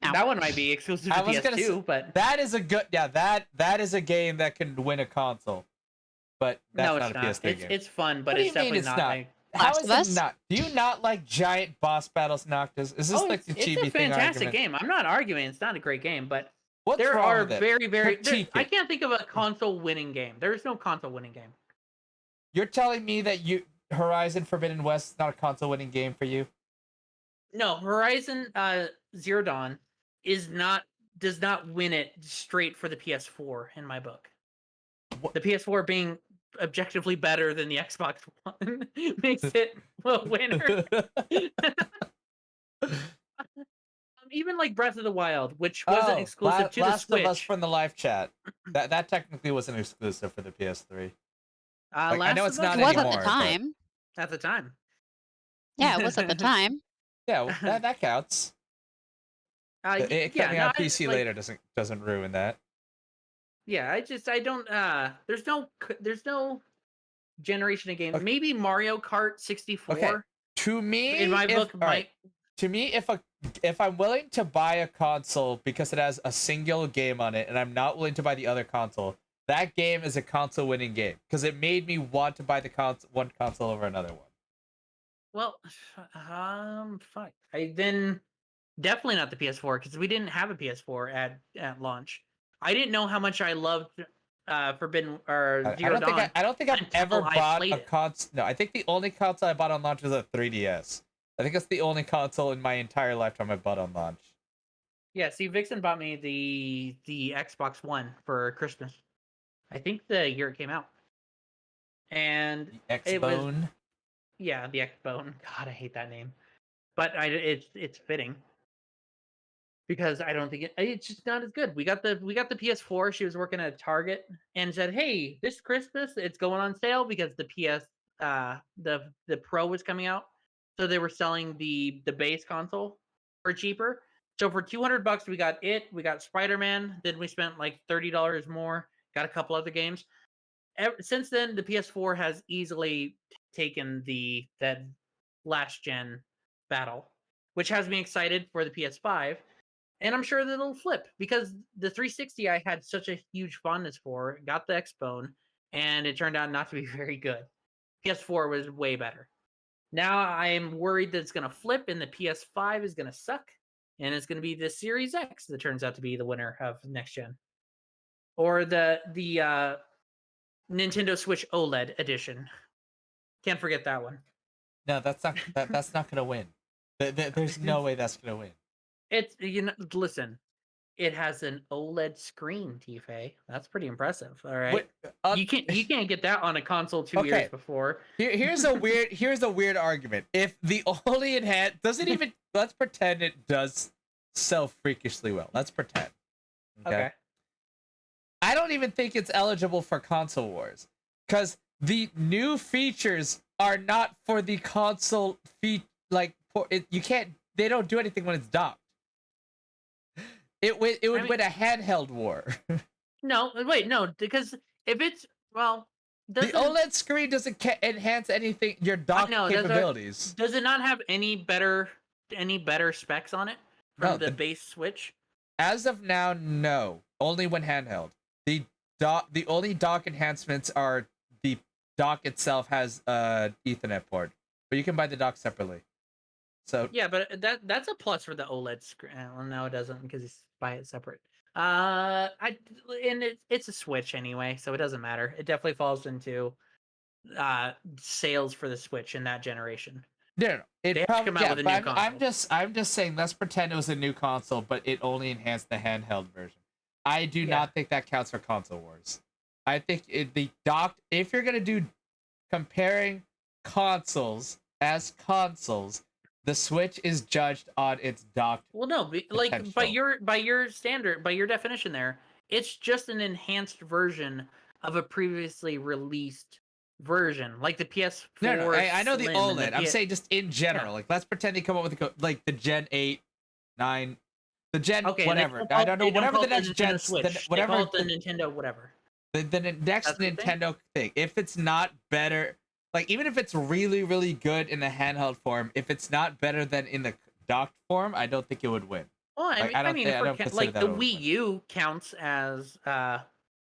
Ow. That one might be exclusive to PS2, but that is a good that is a game that can win a console. But that's no, not it's a not. PS3 game. It's fun, but What do it's you mean definitely it's not. not? How Last is of Us? it not? Do you not like giant boss battles, Noctis? Is this like the it's chibi a thing fantastic argument? game. I'm not arguing it's not a great game, but What's there wrong are with it? very Critique I it. can't think of a console winning game. There is no console winning game. You're telling me that Horizon Forbidden West is not a console winning game for you? No, Horizon Zero Dawn does not win it straight for the PS4 in my book. What? The PS4 being objectively better than the Xbox One makes it a winner. Even like Breath of the Wild, which wasn't exclusive to the Last Switch. of Us from the live chat. That technically wasn't exclusive for the PS3. Like, I know it's not It was anymore. at the time. At the time. Yeah, it was at the time. Yeah, well, that counts. It coming out PC later doesn't ruin that. Yeah, I don't. There's no generation of games. Okay. Maybe Mario Kart 64. Okay. To me, in my book, to me, if I'm willing to buy a console because it has a single game on it, and I'm not willing to buy the other console, that game is a console-winning game because it made me want to buy the one console over another one. Well, fuck. I then definitely not the PS4 because we didn't have a PS4 at launch. I didn't know how much I loved Forbidden or Zero Dawn. I don't think I've ever bought a console. No, I think the only console I bought on launch was a 3DS. I think that's the only console in my entire lifetime I bought on launch. Yeah, see, Vixen bought me the Xbox One for Christmas. I think the year it came out. And the X-Bone. Yeah, the X-Bone. God, I hate that name. But it's fitting. Because I don't think it's just not as good. We got the PS4. She was working at Target and said, "Hey, this Christmas it's going on sale because the the Pro was coming out, so they were selling the base console for cheaper. So for $200, we got it. We got Spider-Man. Then we spent like $30 more. Got a couple other games. Since then, the PS4 has easily taken that last gen battle, which has me excited for the PS5." And I'm sure that it'll flip because the 360 I had such a huge fondness for, got the X-Bone, and it turned out not to be very good. PS4 was way better. Now I'm worried that it's going to flip and the PS5 is going to suck, and it's going to be the Series X that turns out to be the winner of next gen. Or the Nintendo Switch OLED edition. Can't forget that one. No, that's not going to win. There's no way that's going to win. It's listen, it has an OLED screen, tFay. That's pretty impressive. All right, you can't get that on a console 2 years before. Here's a weird argument. If the only enhanced doesn't even let's pretend it does sell freakishly well. Let's pretend. Okay. I don't even think it's eligible for console wars because the new features are not for the console you can't. They don't do anything when it's docked. It would win a handheld war. No, because if it's the OLED screen doesn't enhance anything your dock capabilities. Does it not have any better specs on it from the base Switch? As of now, no. Only when handheld. the only dock enhancements are the dock itself has a Ethernet port, but you can buy the dock separately. So Yeah, but that's a plus for the OLED screen. Well, no, it doesn't because you buy it separate. It's a Switch anyway, so it doesn't matter. It definitely falls into sales for the Switch in that generation. no. It They have to probably come out with a new but console. I'm just saying. Let's pretend it was a new console, but it only enhanced the handheld version. I do not think that counts for console wars. I think the docked. If you're gonna do comparing consoles as consoles, the Switch is judged on its docked. Well, no, like potential. by your standard, by your definition, there, it's just an enhanced version of a previously released version, like the PS4. No, I know the Slim and OLED. I'm saying just in general. Yeah. Like, let's pretend they come up with like the Gen 8, 9, the Gen Okay, whatever. I don't know, whatever the next Gen, whatever they call it the Nintendo whatever. The next Nintendo thing. If it's not better, like even if it's really really good in the handheld form, if it's not better than in the docked form, I don't think it would win. Well, Like, I mean, like the Wii win. U counts as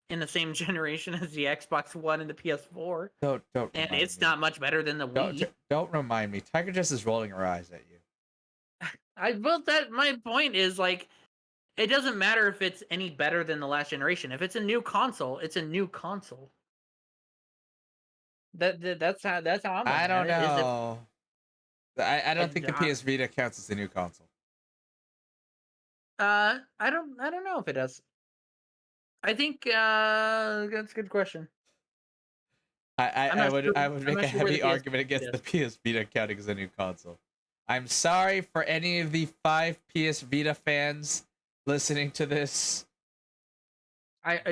in the same generation as the Xbox One and the PS4. Don't and it's not much better than the Wii. Don't remind me. Tiger just is rolling her eyes at you. My point is like it doesn't matter if it's any better than the last generation. If it's a new console, it's a new console. That's how I'm. I don't know. I don't think the PS Vita counts as a new console. I don't know if it does. I think that's a good question. I would make a heavy argument against the PS Vita counting as a new console. I'm sorry for any of the 5 PS Vita fans listening to this.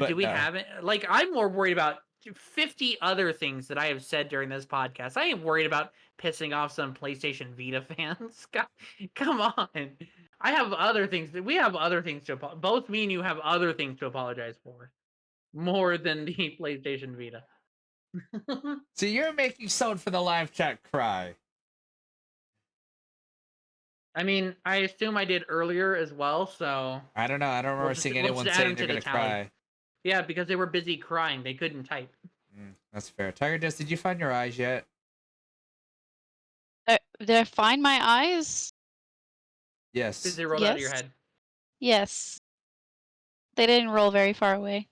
Do we have it? Like, I'm more worried about 50 other things that I have said during this podcast. I ain't worried about pissing off some PlayStation Vita fans. God, come on. I have other things. We have other things to both me and you have other things to apologize for, more than the PlayStation Vita. So you're making someone for the live chat cry. I mean, I assume I did earlier as well, so I don't know. I don't remember seeing anyone saying they're gonna cry. Yeah, because they were busy crying. They couldn't type. That's fair. Tiger Dust, did you find your eyes yet? Did I find my eyes? Yes. Did they roll out of your head? Yes. They didn't roll very far away.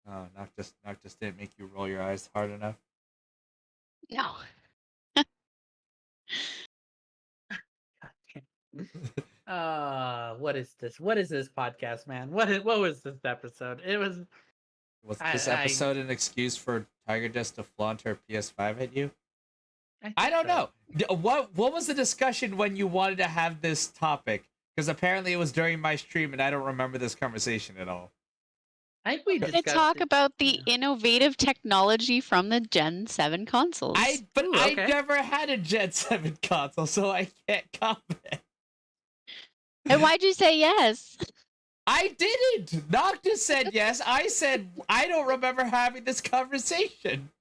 Oh, Noctis didn't make you roll your eyes hard enough. No. What is this? What is this podcast, man? What was this episode? It was. Was this episode an excuse for Tiger Dust to flaunt her PS5 at you? I don't know. What was the discussion when you wanted to have this topic? Because apparently it was during my stream, and I don't remember this conversation at all. I think we discussed talk about the innovative technology from the Gen 7 consoles. I never had a Gen 7 console, so I can't comment. And why'd you say yes? I didn't. Noctis said yes. I said I don't remember having this conversation.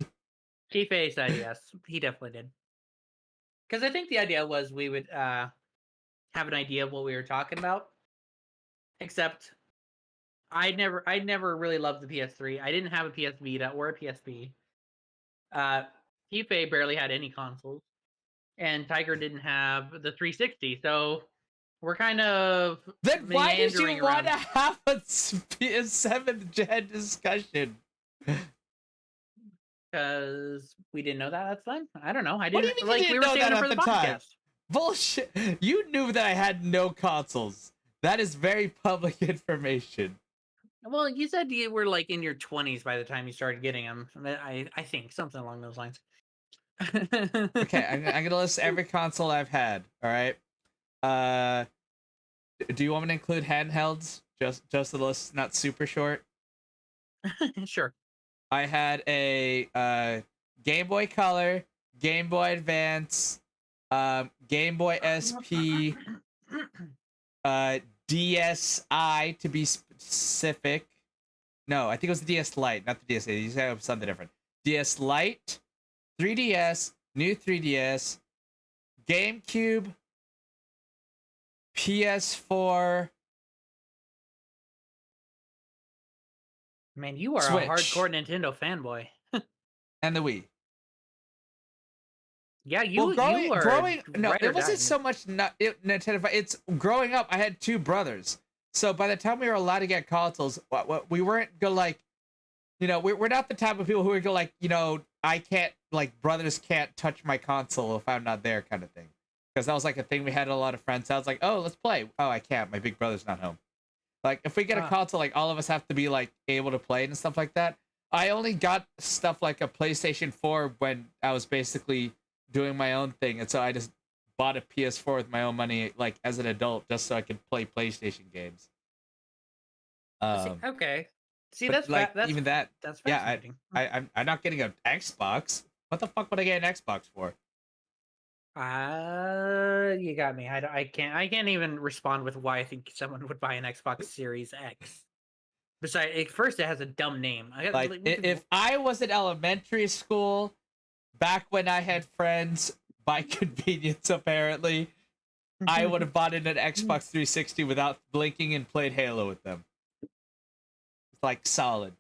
tFay said yes. He definitely did. Because I think the idea was we would have an idea of what we were talking about. Except I never really loved the PS3. I didn't have a PS Vita or a PSP. tFay barely had any consoles. And Tiger didn't have the 360, so we're kind of then why did you want to have a PS7 Gen discussion? Because we didn't know that at the time. I don't know. I didn't like we were saving it for the podcast. Bullshit. You knew that I had no consoles. That is very public information. Well, you said you were like in your 20s by the time you started getting them. I think something along those lines. Okay, I'm gonna list every console I've had. All right. Do you want me to include handhelds? Just the list, not super short. Sure. I had a Game Boy Color, Game Boy Advance, Game Boy SP, DSi to be specific. No, I think it was the DS Lite, not the DSi. You said something different. DS Lite, 3DS, new 3DS, GameCube, PS4, Man, you are Switch. a hardcore Nintendo fanboy. And the Wii. Yeah, Well, you are growing, no, ride or it wasn't die. so much Nintendo. It's growing up. I had 2 brothers, so by the time we were allowed to get consoles, we weren't go like, we're not the type of people who would go like, I can't, like, brothers can't touch my console if I'm not there, kind of thing. Because that was like a thing we had a lot of friends. I was like, oh, let's play. Oh, I can't. My big brother's not home. Like, if we get a console, like, all of us have to be like able to play and stuff like that. I only got stuff like a PlayStation 4 when I was basically doing my own thing, and so I just bought a PS4 with my own money, like, as an adult, just so I could play PlayStation games. Okay. See, But that's even that, that's yeah, fascinating. I'm not getting an Xbox. What the fuck would I get an Xbox for? You got me. I can't even respond with why I think someone would buy an Xbox Series X. Besides, first it has a dumb name. Like, if I was in elementary school, back when I had friends, by convenience apparently, I would have bought in an Xbox 360 without blinking and played Halo with them. Like, solid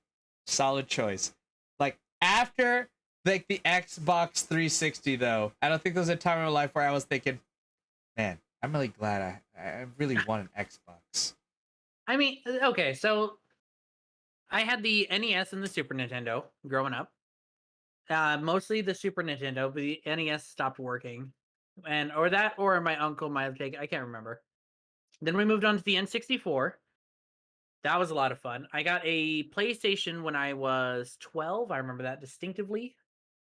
choice. Like, after like the Xbox 360 though, I don't think there was a time in my life where I was thinking, man, I'm really glad I really want an Xbox. I mean, okay, so I had the NES and the Super Nintendo growing up. Mostly the Super Nintendo, but the NES stopped working, or my uncle might have taken. I can't remember. Then we moved on to the N64. That was a lot of fun. I got a PlayStation when I was 12. I remember that distinctively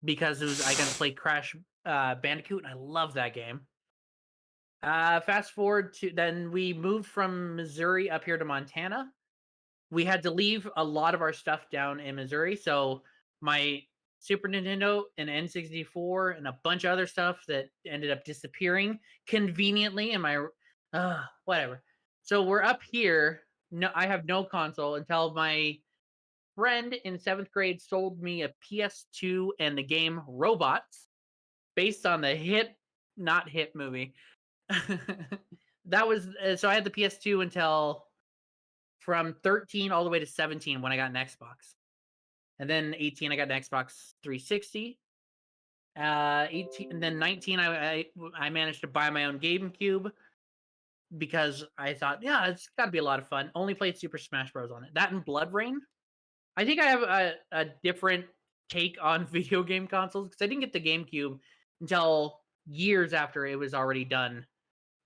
because I got to play Crash Bandicoot, and I love that game. Fast forward to then we moved from Missouri up here to Montana. We had to leave a lot of our stuff down in Missouri, so my Super Nintendo and N64 and a bunch of other stuff that ended up disappearing conveniently in my whatever. So we're up here. No, I have no console until my friend in 7th grade sold me a PS2 and the game Robots, based on the not hit movie. That was so I had the PS2 until from 13 all the way to 17 when I got an Xbox. And then 18 I got an Xbox 360. 18 and then 19 I managed to buy my own GameCube because I thought, yeah, it's got to be a lot of fun. Only played Super Smash Bros on it. That and Blood Rain. I think I have a different take on video game consoles because I didn't get the GameCube until years after it was already done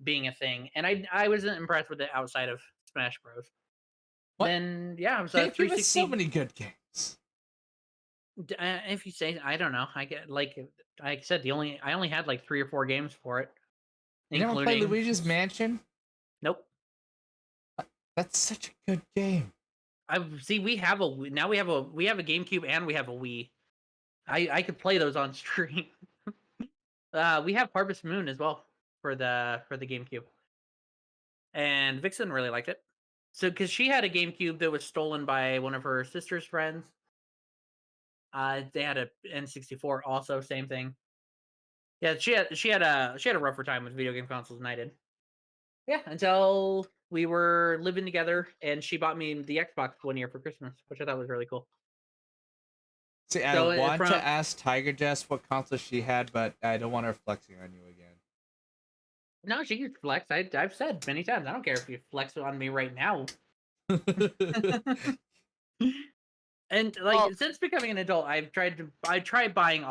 being a thing, and I wasn't impressed with it outside of Smash Bros. What? Then yeah, so GameCube 360. has so many good games. If you say, I don't know, I get like I said, I only had like 3 or 4 games for it. You never played Luigi's Mansion? Nope. That's such a good game. I see. We have a GameCube and we have a Wii. I could play those on stream. We have Harvest Moon as well for the GameCube, and Vixen really liked it. So because she had a GameCube that was stolen by one of her sister's friends. They had a N64 also, same thing. Yeah, she had a rougher time with video game consoles than I did. Yeah, until we were living together, and she bought me the Xbox one year for Christmas, which I thought was really cool. See, I want to ask Tiger Jess what console she had, but I don't want her flexing on you again. No, she can flex. I've said many times, I don't care if you flex on me right now. And since becoming an adult, I tried buying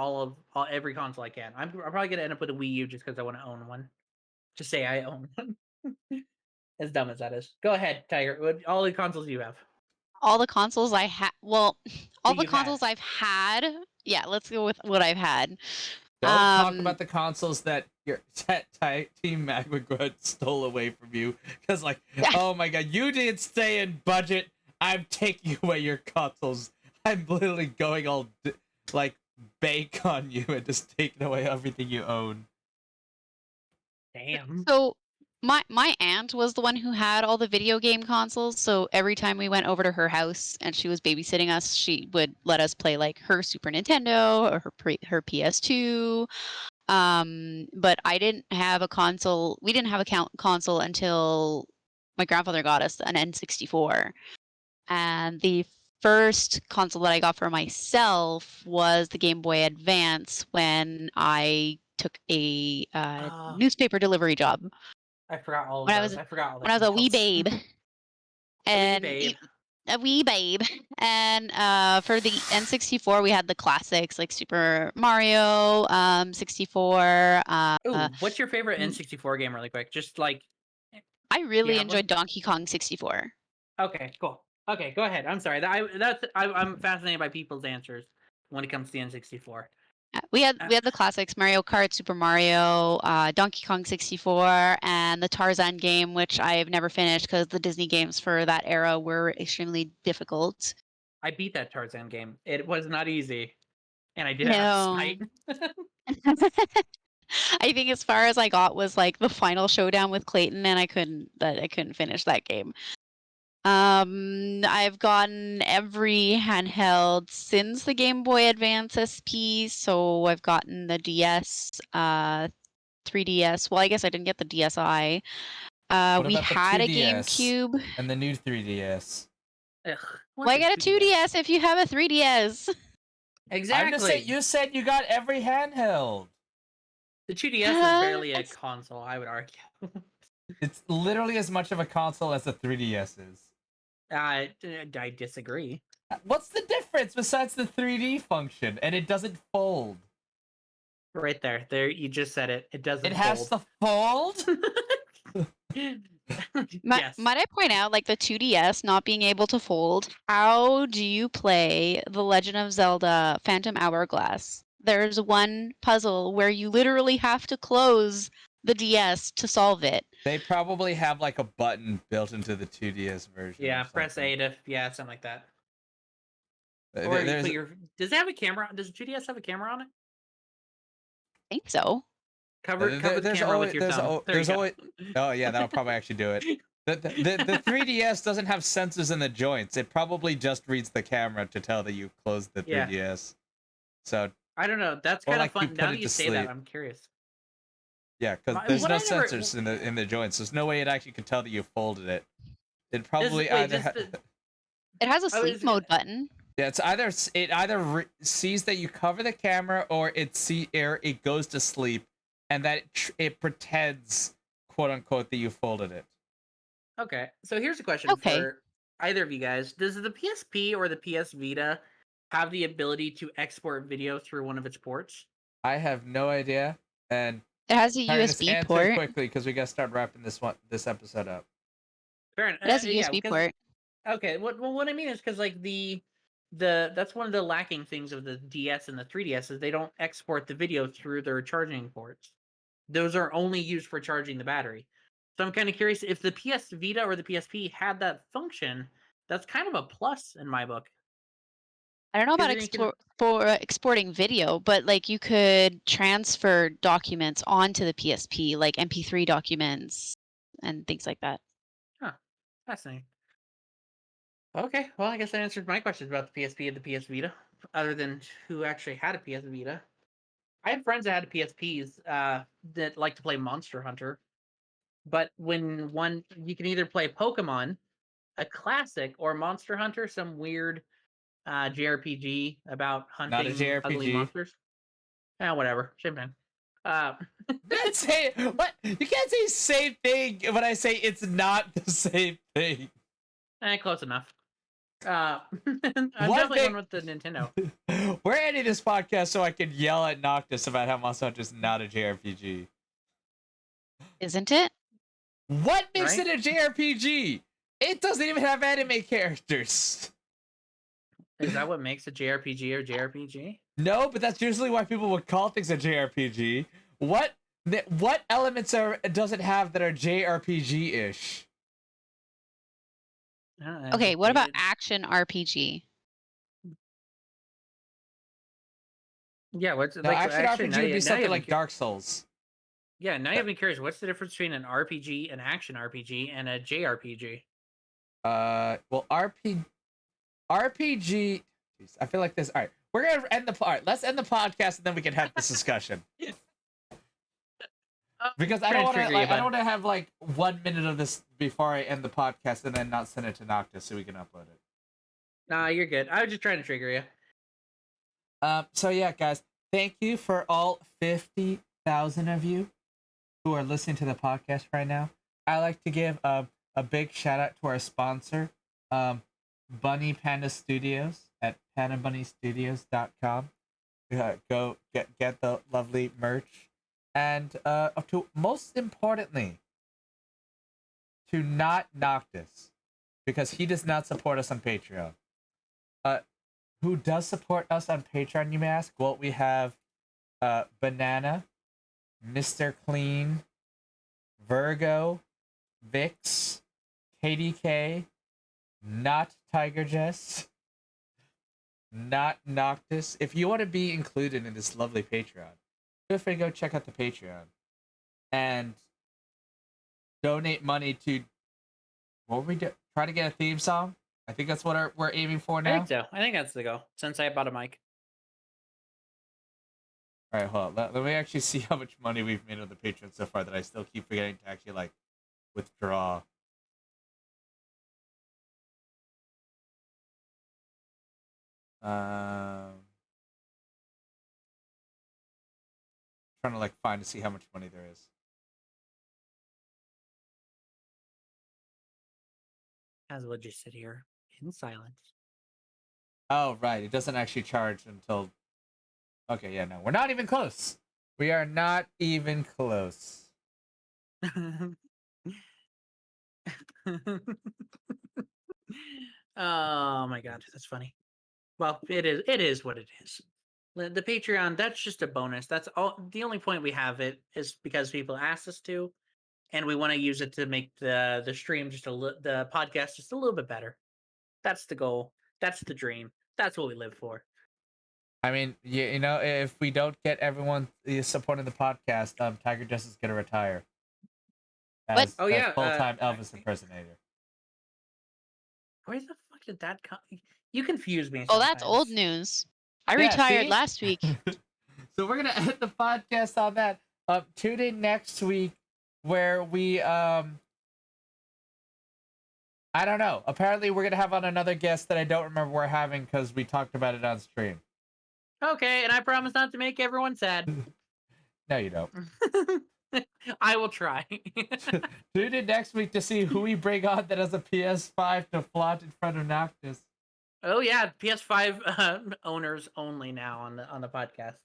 every console I can. I'm probably gonna end up with a Wii U just because I want to own one. Just say I own one. As dumb as that is. Go ahead, Tiger. All the consoles you have. All the consoles I had. Well, all the consoles I've had. Yeah, let's go with what I've had. Don't talk about the consoles that your Team MagMcGrunt stole away from you. Because, like, oh my god, you didn't stay in budget. I'm taking away your consoles. I'm literally going all, like, bake on you and just taking away everything you own. Damn. So, my aunt was the one who had all the video game consoles, so every time we went over to her house and she was babysitting us, she would let us play like her Super Nintendo or her PS2. But I didn't have a console. We didn't have a console until my grandfather got us an N64. And the first console that I got for myself was the Game Boy Advance when I took a newspaper delivery job I forgot all of when I those. was I forgot all the when I was a wee details. babe. And babe. a wee babe. And for the N64, we had the classics like Super Mario 64. Ooh, what's your favorite N64 game, really quick? Just like, I really have one? enjoyed Donkey Kong 64. Okay, cool. Okay, go ahead. I'm sorry. I'm fascinated by people's answers when it comes to the N64. We had Uh, the classics: Mario Kart, Super Mario, Donkey Kong 64, and the Tarzan game, which I have never finished because the Disney games for that era were extremely difficult. I beat that Tarzan game. It was not easy, and I did it out of No. spite. I think as far as I got was like the final showdown with Clayton, and I couldn't finish that game. I've gotten every handheld since the Game Boy Advance SP, so I've gotten the DS, 3DS. Well, I guess I didn't get the DSi. What We about the had a 2DS GameCube. and the new 3DS? Ugh, Why get a 2DS if you have a 3DS? Exactly. I'm just saying, you said you got every handheld. The 2DS is barely a console, I would argue. It's literally as much of a console as the 3DS is. I disagree. What's the difference besides the 3D function? And it doesn't fold. Right there. There, you just said it. It doesn't It has fold. to fold? Yes. Might I point out, like the 2DS not being able to fold? How do you play The Legend of Zelda Phantom Hourglass? There's one puzzle where you literally have to close the DS to solve it. They probably have like a button built into the 2DS version. Yeah, or press something. A to, yeah, something like that. There- Or you there's- put your, does it have a camera? Does the 2DS have a camera on it? I think so. Cover the there's camera always, with your there's thumb. al- There you there's go. always. Oh yeah, that'll probably actually do it. The 3DS doesn't have sensors in the joints. It probably just reads the camera to tell that you closed the Yeah. 3DS. So I don't know. That's Or kind like of you fun. put Now it that you to say that, sleep. I'm curious. yeah, because My- there's what no I never- sensors in the joints. There's no way it actually could tell that you folded it. It Does, probably wait, either. does the, It has a I was sleep mode button. Yeah, it's either sees that you cover the camera, or it goes to sleep, and that it pretends, quote unquote, that you folded it. okay, so here's a question Okay. for either of you guys. Does the PSP or the PS Vita have the ability to export video through one of its ports? I have no idea, and It has a Tyrannus, USB answer port. quickly because we gotta start wrapping this episode up. Fair enough. It has a Yeah, USB because port. okay, what I mean is because like the that's one of the lacking things of the DS and the 3DS is they don't export the video through their charging ports. Those are only used for charging the battery. So I'm kind of curious if the PS Vita or the PSP had that function. That's kind of a plus in my book. I don't know about Because then you can- exporting video, but like you could transfer documents onto the PSP, like MP3 documents and things like that. Huh, fascinating. Okay, well, I guess that answers my questions about the PSP and the PS Vita, other than who actually had a PS Vita. I had friends that had PSPs that like to play Monster Hunter, but when one you can either play Pokemon, a classic, or Monster Hunter, some weird JRPG about Not a hunting ugly JRPG. monsters. Whatever, same thing. That's it. What? You can't say same thing when I say it's not the same thing. Close enough. I'm One definitely thing- going with the Nintendo. We're ending this podcast so I can yell at Noctis about how Monster Hunter is not a JRPG. Isn't it? What makes Right? it a JRPG? It doesn't even have anime characters. Is that what makes a JRPG or JRPG? No, but that's usually why people would call things a JRPG. What elements does it have that are JRPG-ish? Okay, what about action RPG? Yeah, what's No, like action actually, RPG now would you- be now something you like have me Dark Souls. Yeah, now you have me curious. What's the difference between an RPG, an action RPG, and a JRPG? Well, RPG. Jeez, I feel like this. All right, we're gonna end the. All right, let's end the podcast and then we can have this discussion. Because I don't want to. trigger you, I bud. don't want to have like 1 minute of this before I end the podcast and then not send it to Noctis so we can upload it. Nah, you're good. I was just trying to trigger you. So yeah, guys, thank you for all 50,000 of you who are listening to the podcast right now. I like to give a big shout out to our sponsor, Bunny Panda Studios at pandabunnystudios.com. Go get the lovely merch, and to most importantly, to not Noctis, because he does not support us on Patreon. Who does support us on Patreon, you may ask? Well, we have Banana, Mr. Clean, Virgo, Vix, KDK, not Tiger Jess, not Noctis. If you want to be included in this lovely Patreon, feel free to go check out the Patreon and donate money to what we do. Try to get a theme song. I think that's what we're aiming for now. I think so. I think that's the goal. Since I bought a mic. All right, hold on. Let me actually see how much money we've made on the Patreon so far that I still keep forgetting to actually like withdraw. Trying to like find to see how much money there is. As we'll just sit here in silence. Oh, right. It doesn't actually charge until. Okay, yeah, no, we're not even close. We are not even close. Oh my god, that's funny. Well, it is what it is. The Patreon, that's just a bonus. That's all. The only point we have it is because people asked us to, and we want to use it to make the stream the podcast just a little bit better. That's the goal. That's the dream. That's what we live for. I mean, you know, if we don't get everyone supporting the podcast, Tiger Jess is gonna retire as full-time Elvis impersonator. Where the fuck did that come? You confuse me. Oh, that's old news. I Yeah, retired see? last week. So we're gonna end the podcast on that. Tune in next week where we I don't know. Apparently we're gonna have on another guest that I don't remember we're having because we talked about it on stream. Okay, and I promise not to make everyone sad. No, you don't. I will try. Tune in next week to see who we bring on that has a PS5 to flaunt in front of Noctis. Oh yeah, PS5 owners only now on the podcast.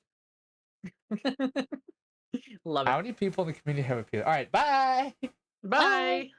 Love it. How many people in the community have a PS? All right, bye. Bye.